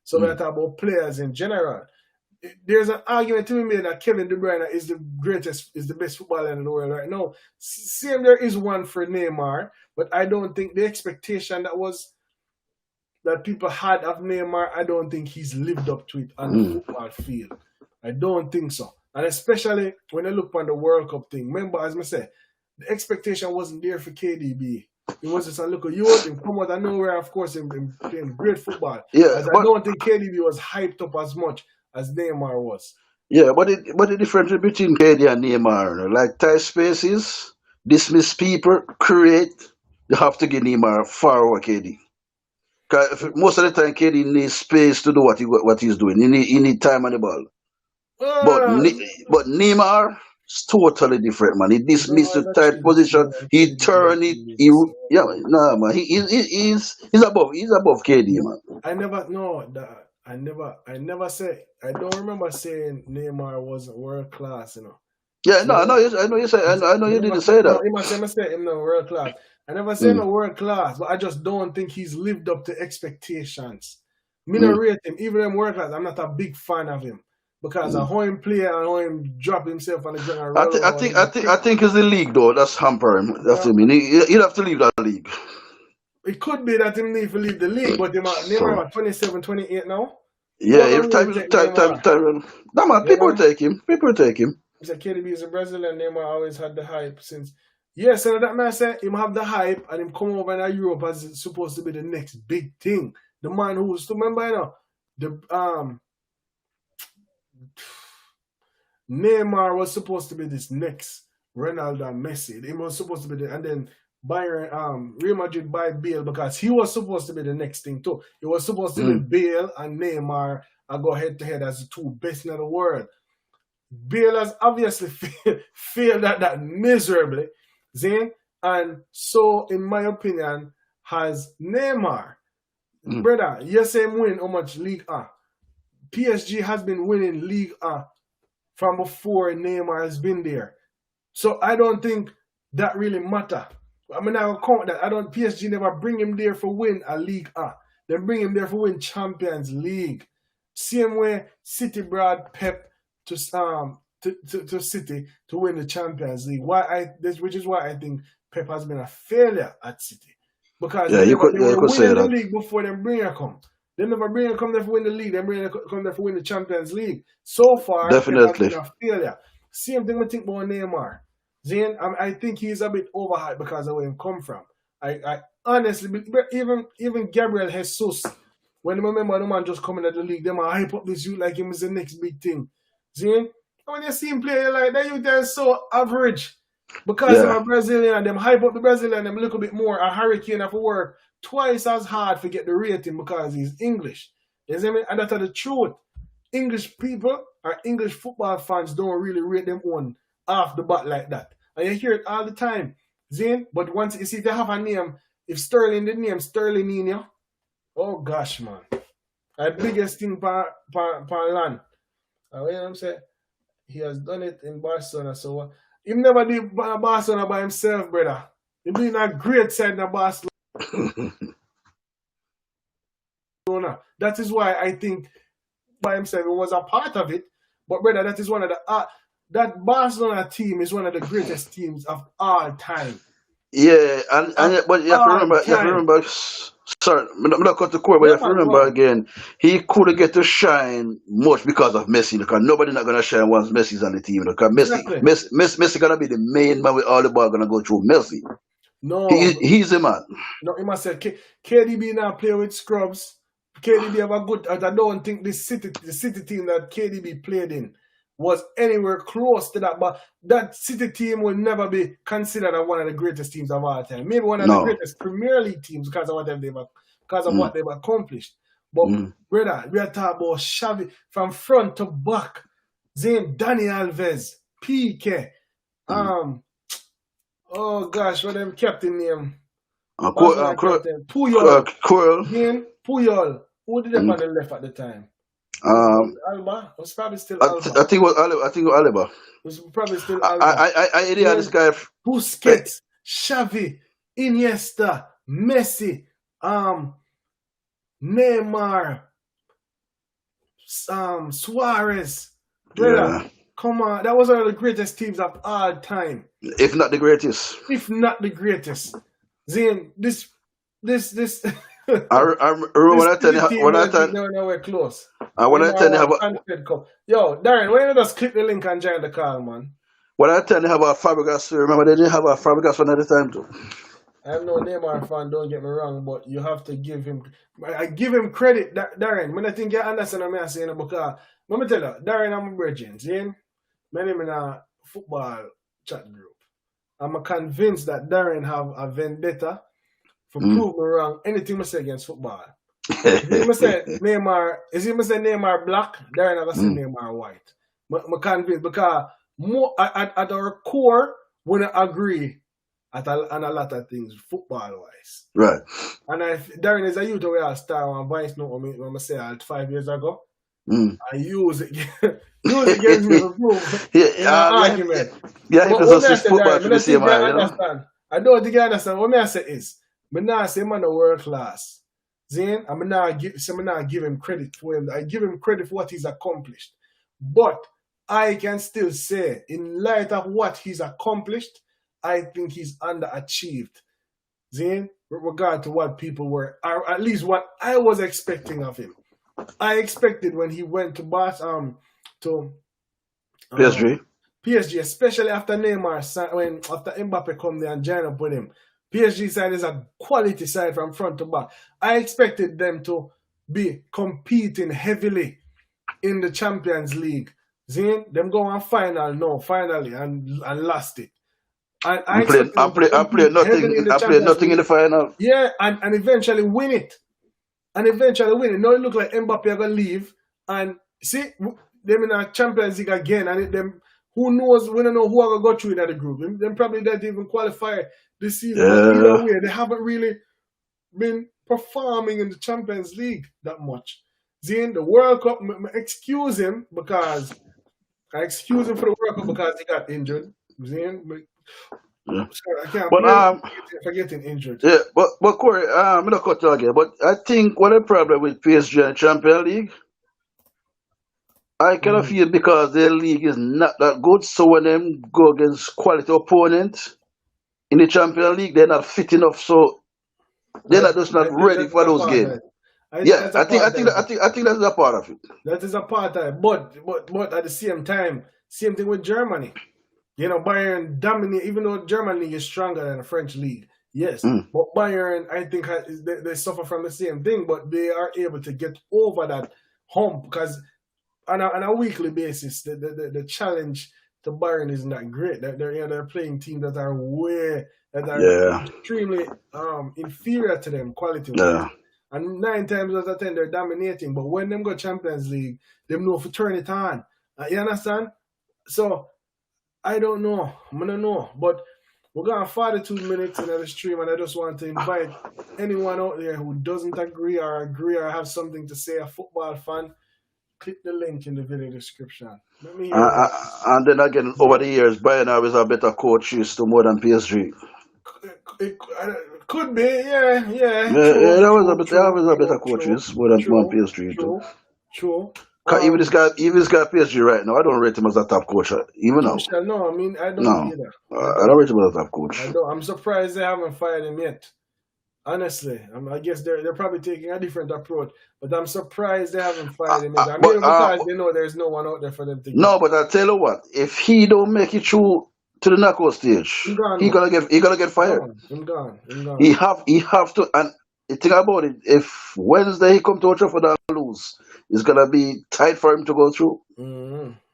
So we're talking about players in general. There's an argument to be made that Kevin De Bruyne is the best footballer in the world right now. Same, there is one for Neymar, but I don't think the expectation that was that people had of Neymar, I don't think he's lived up to it on the football field. I don't think so. And especially when I look on the World Cup thing. Remember, as I said, the expectation wasn't there for KDB. It was just a little youth and come out of nowhere, of course, and playing great football. Yeah, As I don't think KDB was hyped up as much as Neymar was. yeah, but the difference between KD and Neymar, like tight spaces, dismiss people, create, you have to give Neymar far over KD. Cause most of the time KD needs space to do what he's doing. He need time on the ball. But Uh, but Neymar is totally different, man. He dismissed no, the not tight true. position. No, He KDB, not turn it. KDB. He So, yeah, nah, man. He's above KD, man. I never no that I never say I don't remember saying Neymar wasn't world class, you know. Yeah, no, Me never, I know you say I know me you never didn't say say no, that. he must say me say him no world class. I never say Mm, no world class, but I just don't think he's lived up to expectations. Me not mm. rate him, even him world class, I'm not a big fan of him. Because of Mm. how him play and how him drop himself on the ground and roll around and I kick. think it's the league though that's hampering him. That's Uh, what I mean. He'll have to leave that league. it could be that him need to leave the league, but Neymar So about 27, 28 now. yeah, How long if will time it is take Neymar? time. No man, You people will know? take him. People will take him. He said KDB is a Brazilian. Neymar always had the hype since. Yes, and that man said him have the hype and him come over in Europe as it's supposed to be the next big thing. The man who was, remember, you know, the Neymar was supposed to be this next Ronaldo and Messi. He was supposed to be and then Bayern, Real Madrid buy Bale because he was supposed to be the next thing too. It was supposed to be Mm. Bale and Neymar and go head to head as the two best in the world. Bale has obviously failed at that miserably, Zane, and so in my opinion has Neymar. Mm. Brother, you say him win how much League A? PSG has been winning League A from before Neymar has been there. So I don't think that really matter. I mean, I'll count that. PSG never bring him there for win a League A. They bring him there for win Champions League. Same way City brought Pep to City to win the Champions League. Which is why I think Pep has been a failure at City. Because Yeah, they were you could say winning the that. league before them bring her come. They never bring her come there for win the league. They bring her come there for win the Champions League. So far, Pep has Definitely. been a failure. Same thing we think about Neymar. Zane, I think he's a bit overhyped because of where he come from. I honestly, even Gabriel Jesus, when I remember the man just coming at the league, they might hype up this youth like him is the next big thing. Zane, when you see him play, you're like, that youth is so average. Because Yeah. I'm a Brazilian, them hype up the Brazilian, them a little bit more. A Hurricane have to work twice as hard to get the rating because he's English. You see me? And that's the truth. English people or English football fans don't really rate them on off the bat like that. And you hear it all the time. Zane, but once you see if you have a name, if Sterling the name Sterling in you, oh gosh, man. The biggest thing per land. You know what I'm saying? He has done it in Barcelona. So he never did Barcelona by himself, brother. He been a great side in Barcelona. That is why I think by himself he was a part of it. But brother, that is one of the that Barcelona team is one of the greatest teams of all time. Yeah, but you have to remember. Sorry, I'm not cut the core, but you have to remember again. He couldn't get to shine much because of Messi. Because nobody's not gonna shine once Messi's on the team. Because Messi gonna be the main man with all the ball gonna go through Messi. No, he's the man. No, he must say KDB now play with scrubs. KDB have a good. I don't think the City team that KDB played in was anywhere close to that. But that City team will never be considered as one of the greatest teams of all time. Maybe one of the greatest Premier League teams because of what they've accomplished. But brother, we are talking about Xavi from front to back. Zane, Dani Alves, PK, oh gosh, what them captain name? Puyol. Puyol. Who did they on the left at the time? Alba was probably still Alba. I think it was Alba. It was probably still Alba. I this guy. Busquets, Xavi, Iniesta, Messi, Neymar, Suarez. Brother, come on, that was one of the greatest teams of all time. If not the greatest. If not the greatest. Zane, this I remember This when I tell silly you team, when but I I think tell they're nowhere close. when I Neymar tell you want about Confed Cup. Yo, Darren, why don't you just click the link and join the call, man? when I tell you about Fabregas, remember they didn't have a Fabregas one at the time too. I'm no Neymar fan, don't get me wrong, but you have to give him. I give him credit, Darren. When I think you understand what I'm saying, because let me tell you, Darren, I'm a virgin. See, my name in a football chat group. I'm convinced that Darren have a vendetta for Mm. proving me wrong anything I say against football. If you say Neymar black, Darren I gonna say Mm. Neymar white. I'm convinced because more at our core, we don't agree on a lot of things football wise. Right. And if Darren is a youth where I start on voice note when I say 5 years ago, Mm. I use it against me to prove Yeah, in an argument. yeah, he But was what me I just say, football Darren, to I the don't same think you eye, you know? understand. I don't think you understand. What me I say is, me not say man a world class. Zane, I'm not give him credit for him. I give him credit for what he's accomplished. But I can still say, in light of what he's accomplished, I think he's underachieved. Zane, with regard to what people were, or at least what I was expecting of him. I expected when he went to PSG. PSG, especially after Neymar, after Mbappe come there and join up with him. PSG side is a quality side from front to back. I expected them to be competing heavily in the Champions League. Zane, them go on finally, and lost it. And I expected them to compete heavily in the Champions League. In the final. Yeah, and eventually win it. Now it look like Mbappe are gonna leave, and see them in a Champions League again, and them who knows? We don't know who are gonna go through in the group. Them probably don't even qualify this season. But either way, they haven't really been performing in the Champions League that much. Zane, the World Cup, excuse him for the World Cup because he got injured. Zane, Yeah. I can't But for getting injured. yeah, but Corey, I'm not cut you again. But I think what the problem with PSG and Champions League, I kind of feel because their league is not that good. So when them go against quality opponents in the Champions League, they're not fit enough. So they're not ready for those games. I think that's a part of it. That is a part of it. But at the same time, same thing with Germany. You know, Bayern dominate, even though Germany is stronger than the French league. Yes, but Bayern, I think they suffer from the same thing, but they are able to get over that hump because on a weekly basis, the challenge to Bayern isn't that great. They're playing teams that are extremely inferior to them quality wise. Yeah. And 9 times out of 10 they're dominating. But when them go Champions League, them know if to turn it on. You understand? So I don't know. I don't know. But we're going 42 minutes into the stream, and I just want to invite anyone out there who doesn't agree or have something to say, a football fan, click the link in the video description. Let me hear and then again, over the years, Bayern always a better coach used to more than PSG. It could be, yeah. There was a better coaches more than PSG. True. Even this guy PSG right now, I don't rate him as a top coach. Even now. No, I mean I don't either. I don't rate him as a top coach. I'm surprised they haven't fired him yet. Honestly, I guess they're probably taking a different approach, but I'm surprised they haven't fired him yet. Because they know there's no one out there for them to get. No, but I tell you what, if he don't make it through to the knockout stage, he gonna get fired. I'm gone. He have to, and think about it. If Wednesday he come to Old Trafford and lose, it's gonna be tight for him to go through.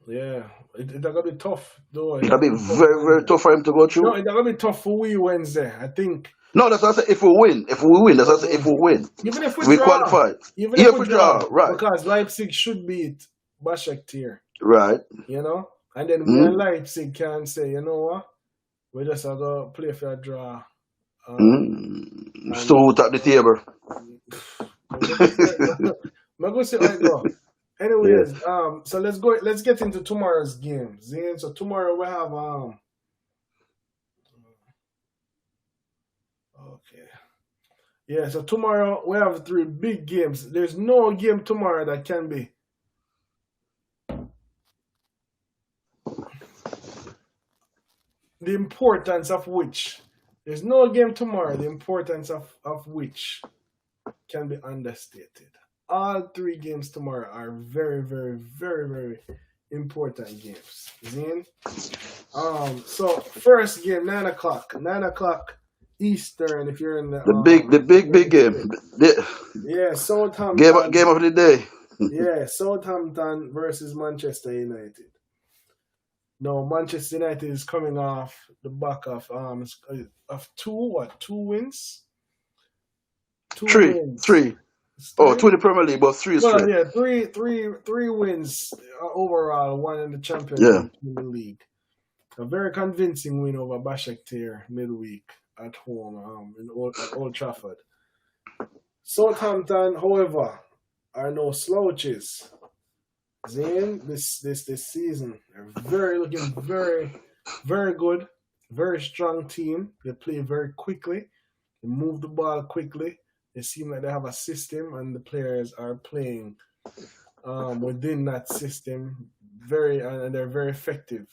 Yeah, it's gonna be tough though. It's gonna be very, very tough for him to go through. No, it's gonna be tough for we Wednesday. I think. No, that's what I say. If we win, that's what I say. If we win, even if we qualify. Even if we draw, right? Because Leipzig should beat Başakşehir, right? You know, and then we in Leipzig can say, you know what, we just go play for a draw. So top the table. I'm gonna say right now. Anyways, so let's get into tomorrow's games. So tomorrow we have okay. Yeah, so tomorrow we have 3 big games. There's no game tomorrow that can be the importance of which. There's no game tomorrow, the importance of which can be understated. All 3 games tomorrow are very, very, very, very important games. Zane? So first game, 9 o'clock. 9 o'clock Eastern if you're in the big game. yeah, Game of the day. Yeah, Southampton versus Manchester United. No, Manchester United is coming off the back of two wins? Two Three. wins. Oh, 2 in the Premier League, but 3 Well, straight. yeah, three wins overall, one in the Champions Yeah. League, in the league. A very convincing win over Başakşehir midweek at home at Old Trafford. Southampton, however, are no slouches. Zane, this season, they're looking very, very good, very strong team. They play very quickly, they move the ball quickly. They seem like they have a system, and the players are playing within that system and they're very effective.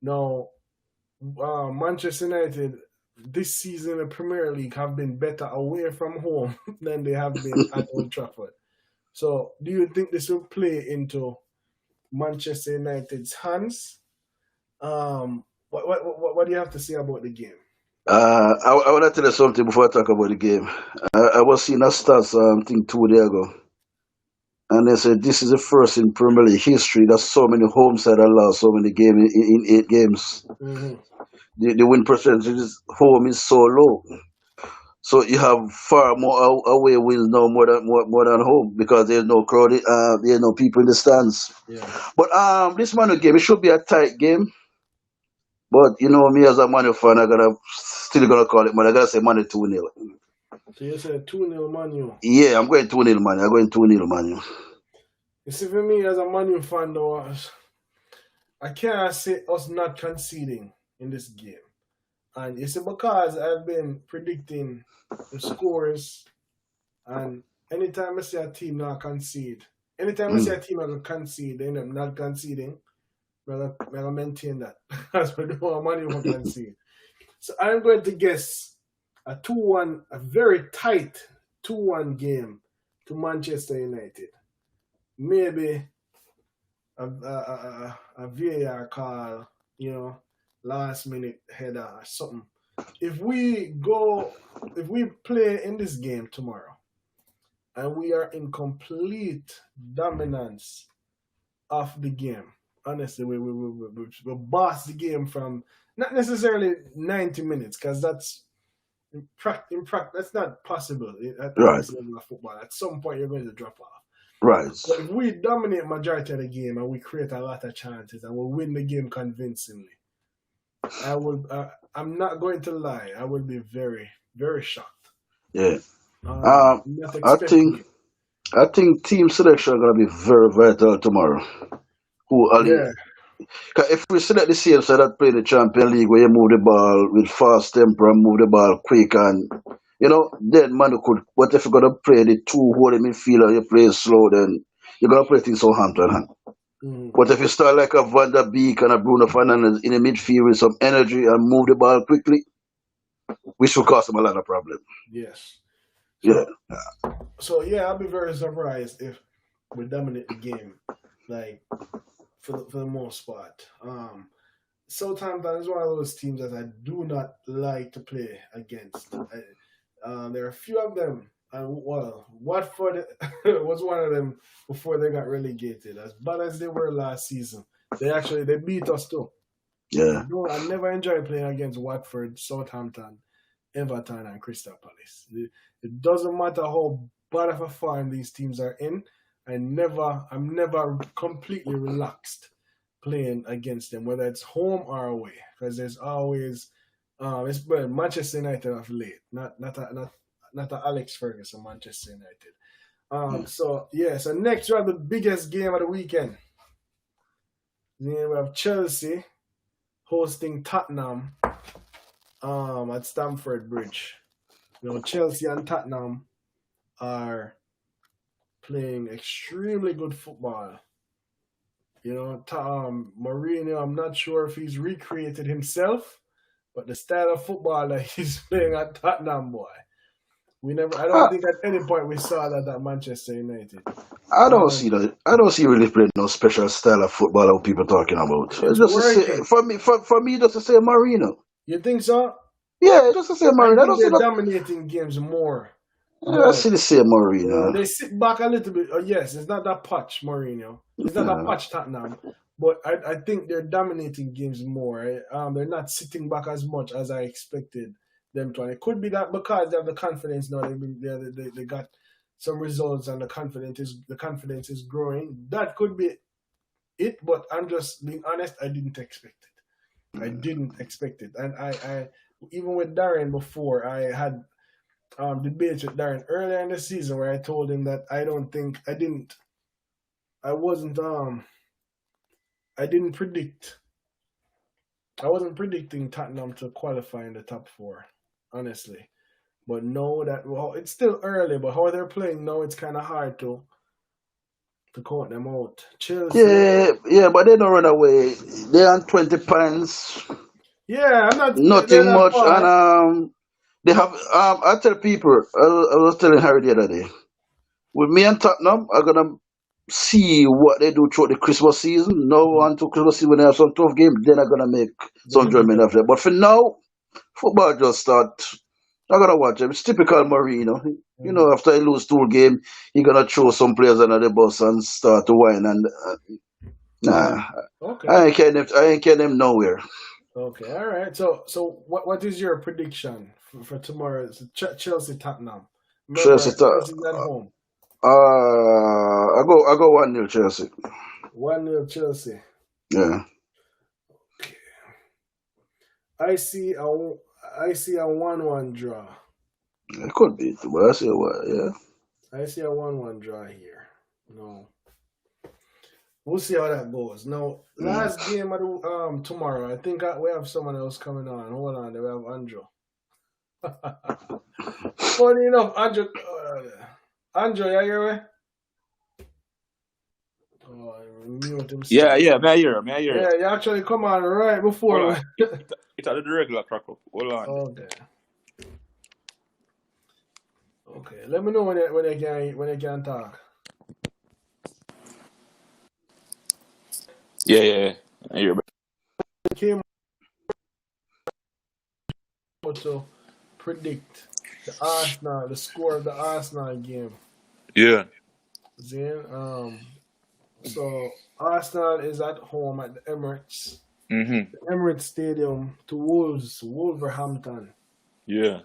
Now, Manchester United this season in the Premier League have been better away from home than they have been at Old Trafford. So, do you think this will play into Manchester United's hands? What do you have to say about the game? I want to tell you something before I talk about the game. I was seeing a stats, I think 2 days ago, and they said this is the first in Premier League history that so many home side have lost so many games in 8 games. Mm-hmm. The win percentage home is so low. So you have far more away wins now more than home because there's no crowd, there's no people in the stands. Yeah. But this Man game, it should be a tight game. But you know me as a Man U fan, still gonna call it Man. I gotta say Man U 2-0. So you said 2-0 Man U. Yeah, I'm going 2-0 Man U. I'm going 2-0 Man U. You see, for me as a Man U fan though, I can't say us not conceding in this game. And you see, because I've been predicting the scores, and anytime I see a team not concede, anytime I see a team not concede, they end up not conceding. I'll maintain that. As we do our money won't concede. So I'm going to guess a 2-1, a very tight 2-1 game to Manchester United. Maybe a VAR call, last minute header or something. If we play in this game tomorrow and we are in complete dominance of the game, honestly, we boss the game from not necessarily 90 minutes because that's in practice that's not possible at this level of football. At some point, you're going to drop off. Right. But if we dominate majority of the game and we create a lot of chances and we win the game convincingly, I'm not going to lie. I will be very, very shocked. Yeah. I think team selection are going to be very vital tomorrow. If we select the same side that play the Champions League where you move the ball with fast tempo and move the ball quick and then Man U could. What if you're gonna play the 2 holding midfielder, you play slow, then you're gonna play things Southampton. But if you start like a Van der Beek and a Bruno Fernandes in the midfield with some energy and move the ball quickly, which will cause them a lot of problems. Yes. So I'll be very surprised if we dominate the game, like for the most part. Southampton is one of those teams that I do not like to play against. There are a few of them, and Watford was one of them before they got relegated. As bad as they were last season, they beat us too. Yeah. I never enjoy playing against Watford, Southampton, Everton, and Crystal Palace. It doesn't matter how bad of a form these teams are in. I'm never completely relaxed playing against them, whether it's home or away, because there's always it's Manchester United of late, not Alex Ferguson, Manchester United. So next we have the biggest game of the weekend. Then we have Chelsea hosting Tottenham at Stamford Bridge. Chelsea and Tottenham are playing extremely good football. Mourinho, I'm not sure if he's recreated himself, but the style of football that he's playing at Tottenham, boy, I don't I, think at any point we saw that at Manchester United. I don't Um, see that. I don't see really playing no special style of football that people talking about. It's it's just to say working. for me, just to say Marino. You think so? Yeah, just to say I Marino. I think don't see they're that. dominating games more. I But see the same Marino. they sit back a little bit. Yes, it's not that patch, Mourinho. It's not that Yeah. patch Tottenham. But I think they're dominating games more. They're not sitting back as much as I expected them to. And it could be that because they have the confidence now. They got some results and the confidence is growing. That could be it. But I'm just being honest. I didn't expect it. I didn't expect it. And I even with Darren before, I had debates with Darren earlier in the season where I told him that I wasn't predicting Tottenham to qualify in the top four, honestly. But know that it's still early, but how they're playing now, it's kind of hard to count them out. Chelsea, Yeah, but they don't run away. They're on 20 points, yeah, I'm not. They're nothing not much, and far. they have. I tell people, I was telling Harry the other day, with me and Tottenham, I'm gonna see what they do throughout the Christmas season. Now until Christmas season, when they have some tough games, then I'm gonna make Then some you beat judgment them. after that. But for now, football just start. I'm gonna watch him. It's typical Marino. You know, Mhm. after he lose two game, he gonna throw some players under the bus and start to whine. And nah, Okay. I ain't getting him nowhere. Okay. All right. So what is your prediction for tomorrow? It's Chelsea Tottenham. Chelsea, Remember, Chelsea's at home. I go 1-0 Chelsea. 1-0 Chelsea. Yeah, I see a I see a 1-1 draw. it could be, but I say what? Yeah, I see a 1-1 draw here. No. We'll see how that goes. Now, mm. last game of the, tomorrow. I think we have someone else coming on. Hold on, we have Andrew. Funny enough, Andrew, you hear me? Oh, I mute himself. Yeah, may I hear? May I hear? Yeah, you actually come on right Hold before. on. It's at the regular crack up. Hold on. Okay. Okay. Let me know when you can talk. Yeah. I hear. Came out to predict the score of the Arsenal game. Yeah. Then, so Arsenal is at home at the Emirates. Mm-hmm. The Emirates Stadium to Wolverhampton. Yeah.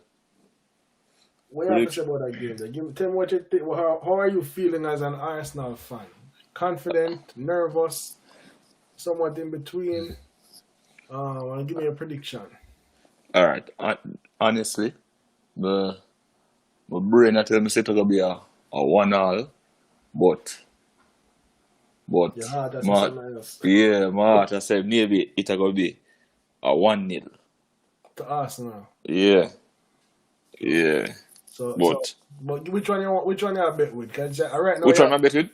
What do you have to say about that game? Tell me what you think. How are you feeling as an Arsenal fan? Confident, nervous, somewhat in between? Give me a prediction. All right. Honestly, my brain I tell me it's gonna be a 1-1, but Your heart has my something else. my heart I said maybe it's gonna be a 1-0. To Arsenal. Yeah. So But which one you bet with? Cause right now which one am I betting?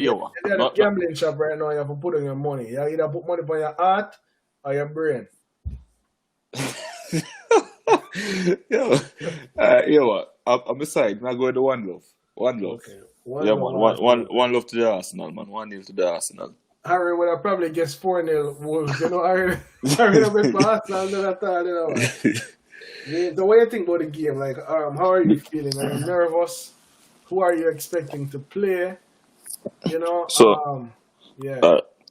you're at the gambling shop right now. You have to put on your money. You either put money on your heart or your brain. I'm aside. I go to One Love. One Love. Okay. Yeah, man. One love to the Arsenal, man. 1-0 to the Arsenal. Harry would have probably guessed 4-0 Wolves. You know, Harry would have been for Arsenal than I thought. You know, the way you think about the game, like, how are you feeling? Are you nervous? Who are you expecting to play? You know, So, yeah.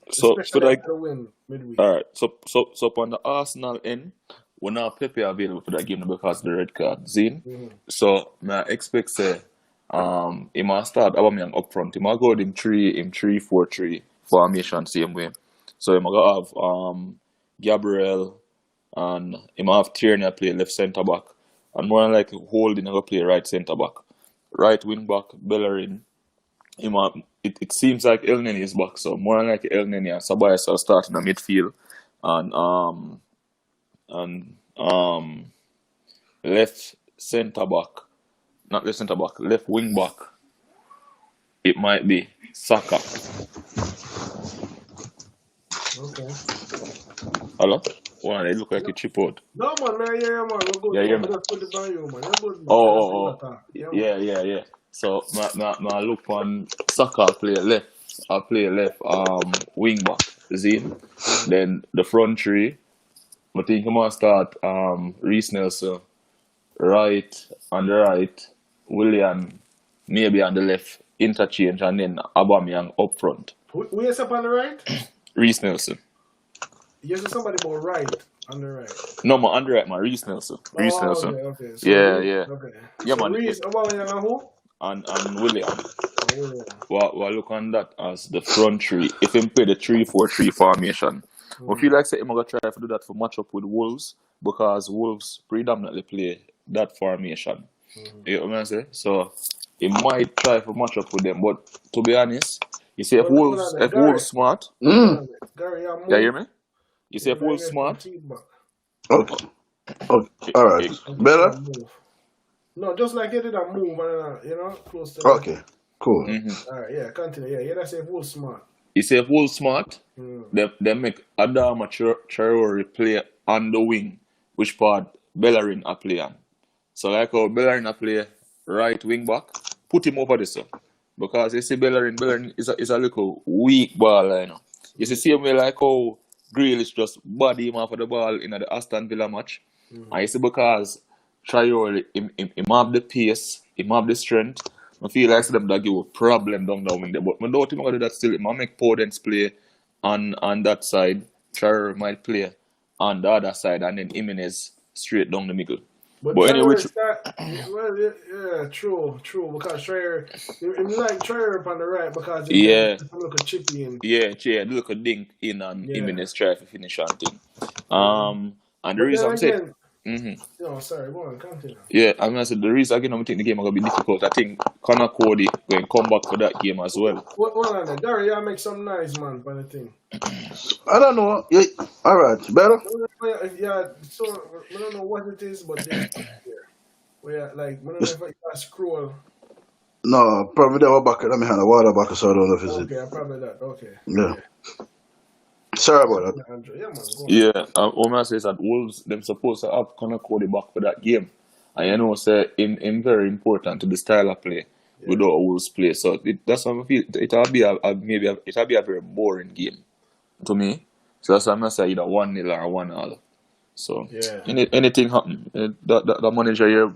so Especially like, after win midweek. all right. So on the Arsenal end, we're not Pepe available for that game because of the red card. Zine. Mm-hmm. So I expect say, he must start Aubameyang up front. He must go in 3-4-3 formation same way. So he must have Gabriel and he must have Tierney play left centre back, and more than likely Holding gonna play right centre back, right wing back Bellerin. It seems like El Neni is back, so more than likely El Neni and Sabayas are starting the midfield, and left centre back, not left centre back, left wing back. It might be Saka. Okay. Hello? One, it look like a chip out. No, man, man. We're good, Yeah, you hear man. me? We just put it on you, man. You're good, man. Oh, I just see oh, what oh. Yeah, man. Yeah. So, my look on soccer, I play left. I play left, wing back. You see? Then the front three, I think I'm gonna start, Reece Nelson, right, on the right, William, maybe on the left, interchange, and then Aubameyang up front. Who is up on the right? Reece Nelson. You said somebody about right on the right. No, man, on the right, man, Reece Nelson. Reece Oh, Nelson. okay. So Yeah, Reece, yeah. okay. Yeah, So man. Reece, Aubameyang and who? And William. Oh, William. We'll look on that as the front three. If him play the 3-4-3 formation, I feel like say I'm gonna try to do that for match up with Wolves because Wolves predominantly play that formation. You know what I'm saying? So he might try for match up with them. But to be honest, you see if Hold on there. Wolves smart, Hold Mm. on there. Gary, you you hear move. me? You see if Maybe I Wolves get some smart, feedback. Okay. All right. Better? Move. No, just like you did a move and close to the Okay. Cool. Alright, yeah, continue. Yeah, you say full smart. you see if Wolves smart, Mm. they make Adama Traore play on the wing, which part Bellerin a play on. So like how Bellerin a play right wing back, put him over this. Because you see Bellerin is a little weak baller, you know. You see same way like how Grealish just body him off of the ball in the Aston Villa match. And you see because Traore him have the pace, him have the strength. I feel like them that give a problem down the wing there. But I don't think I'm gonna do that still. I make Podence play on that side. Traore might play on the other side and then Jimenez straight down the middle. But But anyway, well, yeah, true. Because Traore, you like Traore up on the right because yeah. look a chippy in. Yeah, look a dink in and Yeah. Jimenez try to finish on thing. And the But reason then I'm saying, again, mhm. sorry, go on, continue. Yeah, I'm gonna say the reason again I'm think the game is gonna be difficult. I think Connor Cody going come back for that game as well. Hold on there. Gary, you make some noise, man, for the thing. I don't know. Yeah. All right. Better? Yeah, so I don't know what it is, but yeah. Where like I don't know if I can scroll. No, probably they were back. Let me hand the water back, so I don't know if it's it. Okay, probably that. Okay. Yeah. Sorry about that. Andrew. Yeah, man. Go on. Yeah, what I'm gonna say is that Wolves them supposed to have Connor Cody back for that game. And you know say him very important to the style of play without Wolves play. So that's what I feel it'll be it'll be a very boring game to me. So that's why I'm gonna say either 1-0 or 1-1. So Yeah. anything happen. The manager here,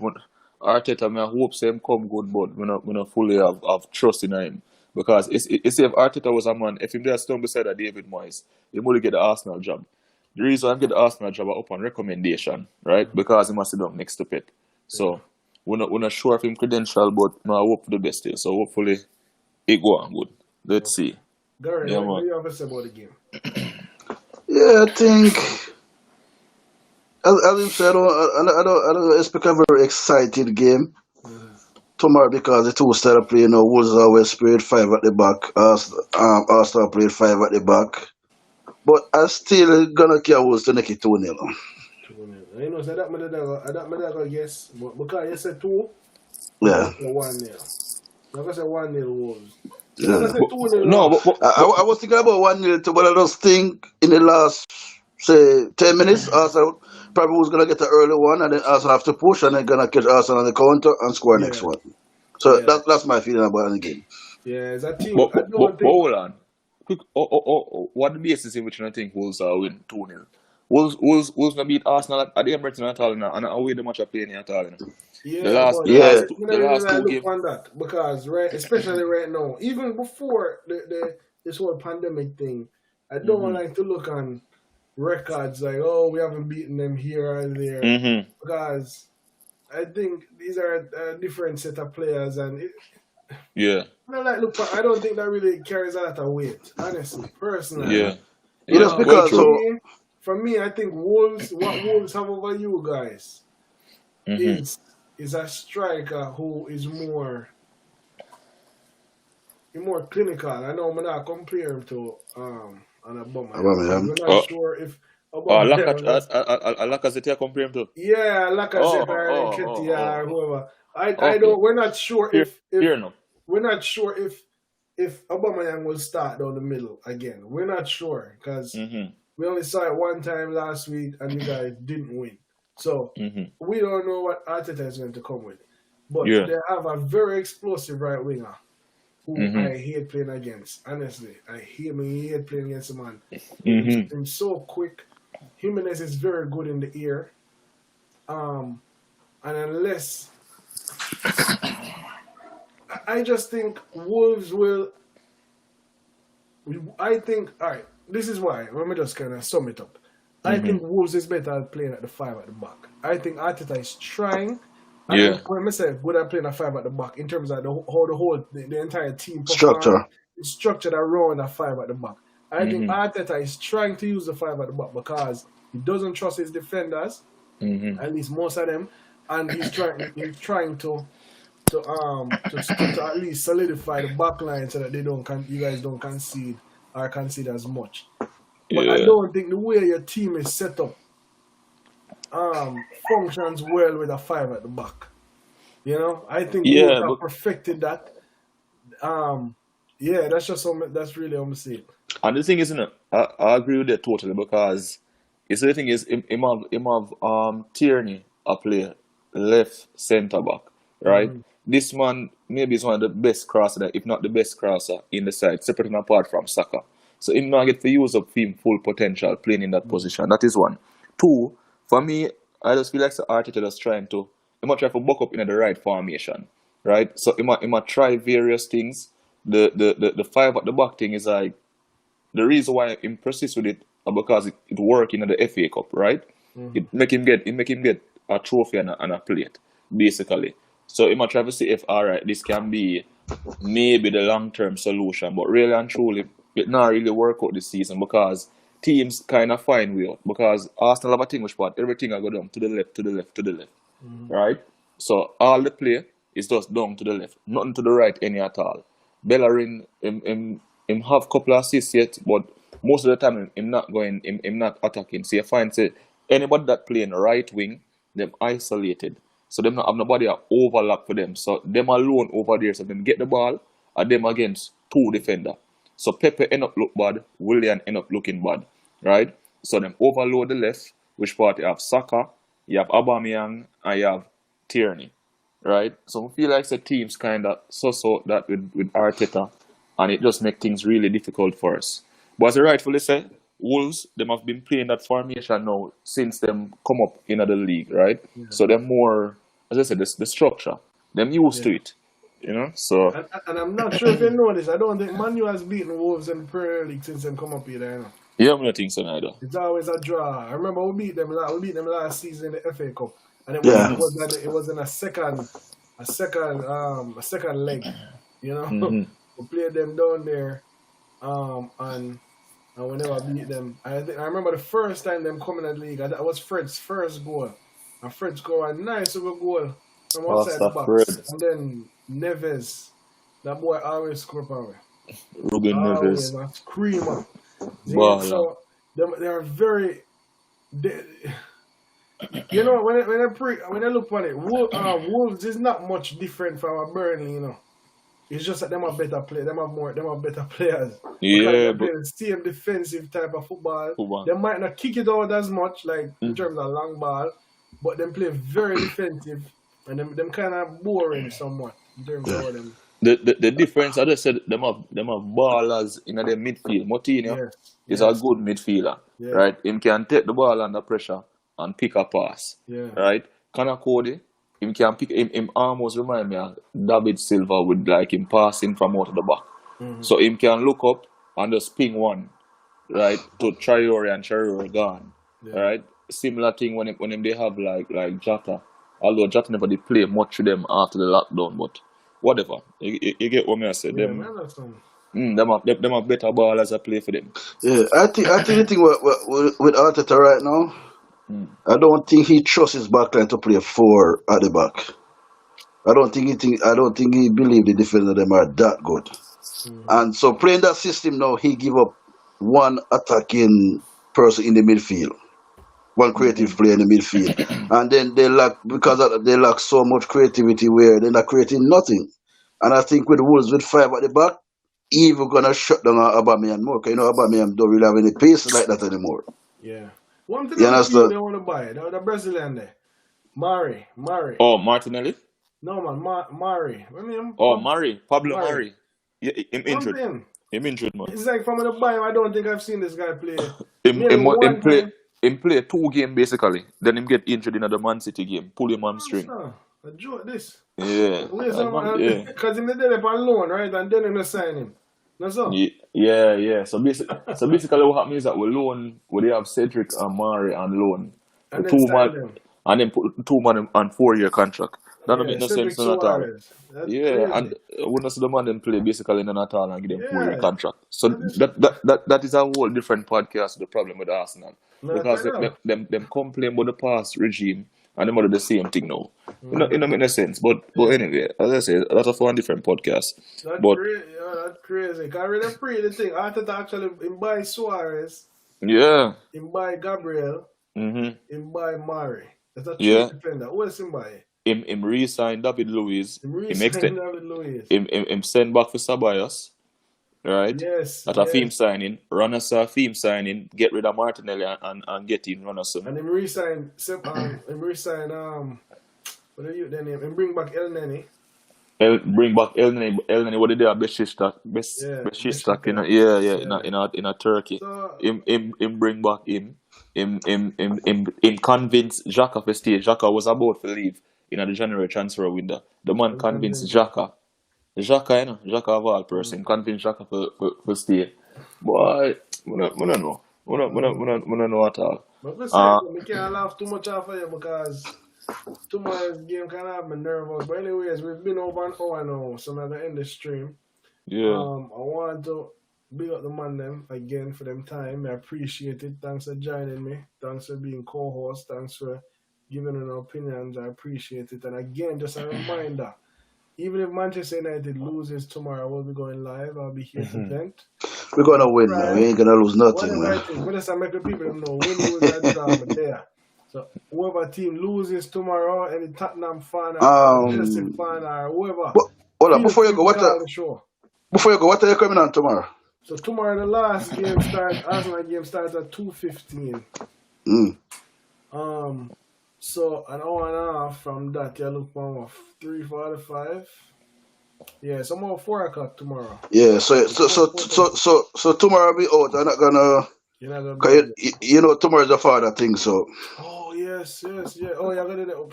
Arteta, I hope him come good, but we not fully have trust in him. Because it's if Arteta was a man, if him there stand beside a David Moyes, he would get the Arsenal job. The reason I get the Arsenal job up on recommendation, right? Because he must sit down next to Pep. So we're not sure of him credential, but I hope for the best here. So hopefully it go on good. Let's see. Gary, Yeah, what man. do you have to say about the game? Yeah, I think. As you said, I don't expect a very excited game tomorrow because the two started playing. Wolves always played 5 at the back. Arsenal played 5 at the back. But I still gonna care Wolves to make it 2-0. You know, so that me that guess, but because you said 2, Yeah. 1-0. I'm gonna say 1-0 Wolves. Yeah. I'm gonna say 2-0. No, but I was thinking about 1-0 too, but I just think in the last, say, 10 minutes, Arsenal probably was going to get an early one, and then Arsenal have to push, and then going to catch Arsenal on the counter and score next one. So that's my feeling about the game. Yeah, it's a team. But I don't think. hold on. Quick, what the basis in which I think Wolves are win 2-0? Wolves gonna beat Arsenal at the Emirates at all now, and away the match are playing at all. Yeah, The last two look games. on that because especially right now, even before this whole pandemic thing, I don't like to look on records like, oh, we haven't beaten them here or there because I think these are a different set of players and Yeah. I don't think that really carries a lot of weight, honestly, personally. Yeah. It is because for me, I think what Wolves have over you guys is a striker who is more clinical. I know I'm not compare him to an Aubameyang. I'm not sure if Lacazette compare him to. Yeah, Lacazette or Nketiah or whoever. I don't. We're not sure if we're not sure if Aubameyang will start down the middle again. We're not sure because We only saw it one time last week, and you guys didn't win. So Mm-hmm. we don't know what Arteta is going to come with. But Yeah. they have a very explosive right winger who Mm-hmm. I hate playing against. Honestly, I hate playing against him, man. Mm-hmm. He's so quick. Jimenez is very good in the air. And unless I just think Wolves will. I think, all right, this is why. Let me just kind of sum it up. I Mm-hmm. think Wolves is better at playing at the 5 at the back. I think Arteta is trying. Yeah. When I say good at playing at 5 at the back, in terms of the entire team performs, Structure. it's structured around a 5 at the back. I think Mm-hmm. Arteta is trying to use the 5 at the back because he doesn't trust his defenders, Mm-hmm. at least most of them, and he's trying to at least solidify the back line so that you guys don't concede or concede as much. But I Yeah. don't think the way your team is set up functions well with a 5 at the back. You know, I think Wolves Yeah, have but perfected that. Yeah, that's really how I'm seeing it. and the thing is, I agree with that totally because it's the thing is, him have Tierney a player left centre back, right? Mm-hmm. This man maybe is one of the best crosser, if not the best crosser in the side, separate and apart from Saka. So him not get to use up him full potential playing in that position. That is one. Two, for me, I just feel like the Arteta is trying to, he might try to buck up in the right formation, right? So he might try various things. The 5 at the back thing is like, the reason why I persist with it because it worked in the FA Cup, right? Mm-hmm. It make him get a trophy and a plate, basically. So he might try to see if alright, this can be maybe the long term solution, but really and truly it not really work out this season because teams kind of find way out because Arsenal have a thing which part everything I go down to the left, to the left, to the left, right? So all the play is just down to the left, nothing to the right any at all. Bellerin him have couple of assists yet, but most of the time him not going, him not attacking. So you find say anybody that playing right wing, them isolated. So them not have nobody a overlap for them. So them alone over there. So them get the ball and them against two defender. So Pepe end up look bad, Willian end up looking bad, right? So them overload the left, which part you have Saka, you have Aubameyang, and you have Tierney, right? So I feel like the teams kind of so that with Arteta, and it just make things really difficult for us. But as I rightfully say, Wolves, them have been playing that formation now since them come up in the league, right? Yeah. So they're more, as I said, the structure, them used to it, you know? So, And I'm not sure if you know this. I don't think Manu has beaten Wolves in the Premier League since them come up here. You know? yeah, I'm not think so neither. It's always a draw. I remember we beat them last season in the FA Cup, and it Yeah. was in a second leg. You know, Mhm. we played them down there, and we never beat them. I remember the first time them coming in the league. That was Fred's first goal, and Fred scored a nice little goal from outside the Master box, Fred. and then Neves, that boy always score power. Ruben Always Neves. a screamer. Baller. So they are very. You know, when I look on it, Wolves is not much different from a Burnley. You know, it's just that them are better play. Them have better players. Yeah, Because they but play the same defensive type of football. Football. They might not kick it out as much, like in terms of long ball, but them play very defensive, and them kind of boring somewhat in terms of how them. the difference, I just said, them have ballers in their midfield. Moutinho Yes, is yes, a good midfielder, yeah, right? Him can take the ball under pressure and pick a pass, yeah, right? Connor Cody, him can pick him almost remind me of David Silva with like him passing from out of the back. mhm, So him can look up and just ping one, right, to Traore and Traore gone, yeah, right? Similar thing when him they have like Jota, although Jota never did play much with them after the lockdown, but whatever. You get what me I said. yeah, Them man, that's something. them have better ballers that play for them. Yeah, I think the thing with Arteta right now, Mm. I don't think he trusts his backline to play 4 at the back. I don't think he believe the defenders of them are that good. Mhm, And so playing that system now, he give up one attacking person in the midfield, one creative player in the midfield, and then they lack so much creativity where they're not creating nothing. And I think with Wolves with 5 at the back, even gonna shut down Aubameyang more. Cause you know Aubameyang don't really have any pace like that anymore. Yeah. One thing You about you, understand? they want to buy the Brazilian there. Mari. Oh, Martinelli. No man, Mari. I mean, Oh, Murray. Pablo Mari. Murray. Yeah, him One injured. thing. Him injured, man. It's like from the buy him, I don't think I've seen this guy play. Him, Maybe him, one time. him play 2 games basically. Then him get injured in the Man City game. Pull him hamstring. A joke this. Yeah. Yeah. Because him did it on loan, right? And then him sign him. That's all. Yeah. So basically what happened is that we have Cedric and Murray on loan. And The then 2 sign man them. and then put 2 man on 4-year contract. That don't make no Cedric sense none at all. Suarez. That's Yeah, crazy. and we don't see the man them play basically none at all and give them 4-year Yeah. contract. So that is a whole different podcast. The problem with Arsenal No, because I know. them complain about the past regime and them do the same thing now. It don't make no sense. But anyway, as I say, that's for one different podcast. That's But crazy. Yeah, that's crazy. Because I really pray the thing. Arteta actually him buy Suarez, yeah, him buy Gabriel, him him buy Murray. That's a true Yeah. defender. Who else him buy? re-signed David Luiz. Him Him re-signed extend. David Luiz. Him send back for Ceballos. Right? Yes. That's a theme signing. Runners a theme signing. Get rid of Martinelli and get in Runners. And him re-sign what are you then him bring back El Neni. Bring back El Neni. What did they have? Besiktas in a Turkey. So Him bring back him. Him convince Xhaka to stay. Xhaka was about to leave in the January transfer window. The man convinced Xhaka. Xhaka, you know, Xhaka of all person, convinced Xhaka to stay. Boy, we don't know. We don't know at all. But listen, we can't laugh too much off of you because tomorrow's game can have me nervous. But anyways, we've been over an hour now, so I'm at the end of the stream. Yeah. I want to big up the man them again for them time. I appreciate it. Thanks for joining me. Thanks for being co-host. Thanks for giving an opinions. I appreciate it. And again, just a reminder, even if Manchester United loses tomorrow, we'll be going live. I'll be here to vent. We're gonna win, man. We ain't gonna lose nothing, Whatever man. it is, we just make the people know win, lose, or draw, but there. So whoever team loses tomorrow, any Tottenham fan or Chelsea fan or whoever. Hold on, before you go, what are you coming on tomorrow? So tomorrow the last game starts. Arsenal game starts at 2:15. So an hour and a half from that, you look for 3:45. Yeah, some more 4 o'clock tomorrow. Yeah, so tomorrow I'll be out. I'm not gonna. You're not gonna Cause be you know tomorrow's a father thing, so. Oh yes. Yeah. Oh, you're gonna do that.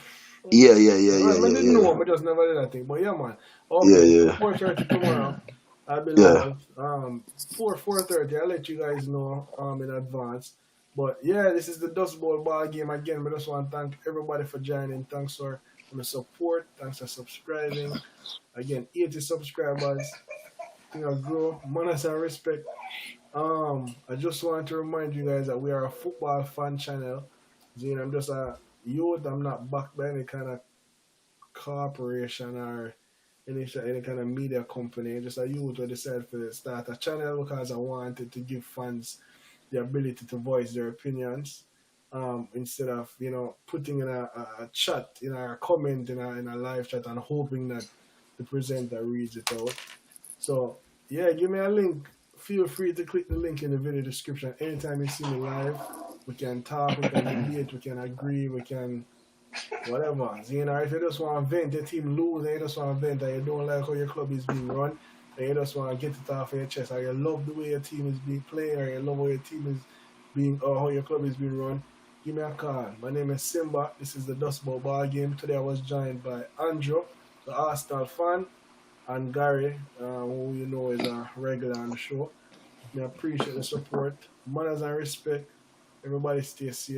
Yeah. I didn't know, but just never did that thing. But yeah, man. Okay, 4:30 tomorrow. I'll be live. 4:30. I'll let you guys know in advance. But yeah, this is the Dust Bowl ball game again. I just want to thank everybody for joining. Thanks for the support. Thanks for subscribing. Again, 80 subscribers. Thing will grow. Manners and respect. I just want to remind you guys that we are a football fan channel. I'm just a youth. I'm not backed by any kind of corporation or any kind of media company. Just a youth who decided to start a channel because I wanted to give fans the ability to voice their opinions instead of putting in a chat, a comment in a live chat and hoping that the presenter reads it out. So yeah, give me a link. Feel free to click the link in the video description. Anytime you see me live, we can talk, we can debate, we can agree, we can whatever. If you just want to vent, your team lose, and you just want to vent, and you don't like how your club is being run, and you just want to get it off your chest, or you love the way your team is being played, or you love how your team is being, or how your club is being run, give me a call. My name is Simba. This is the Dust Bowl ball game. Today I was joined by Andrew, the Arsenal fan, and Gary, who you know is a regular on the show. I appreciate the support. Manners and respect. Everybody stay safe.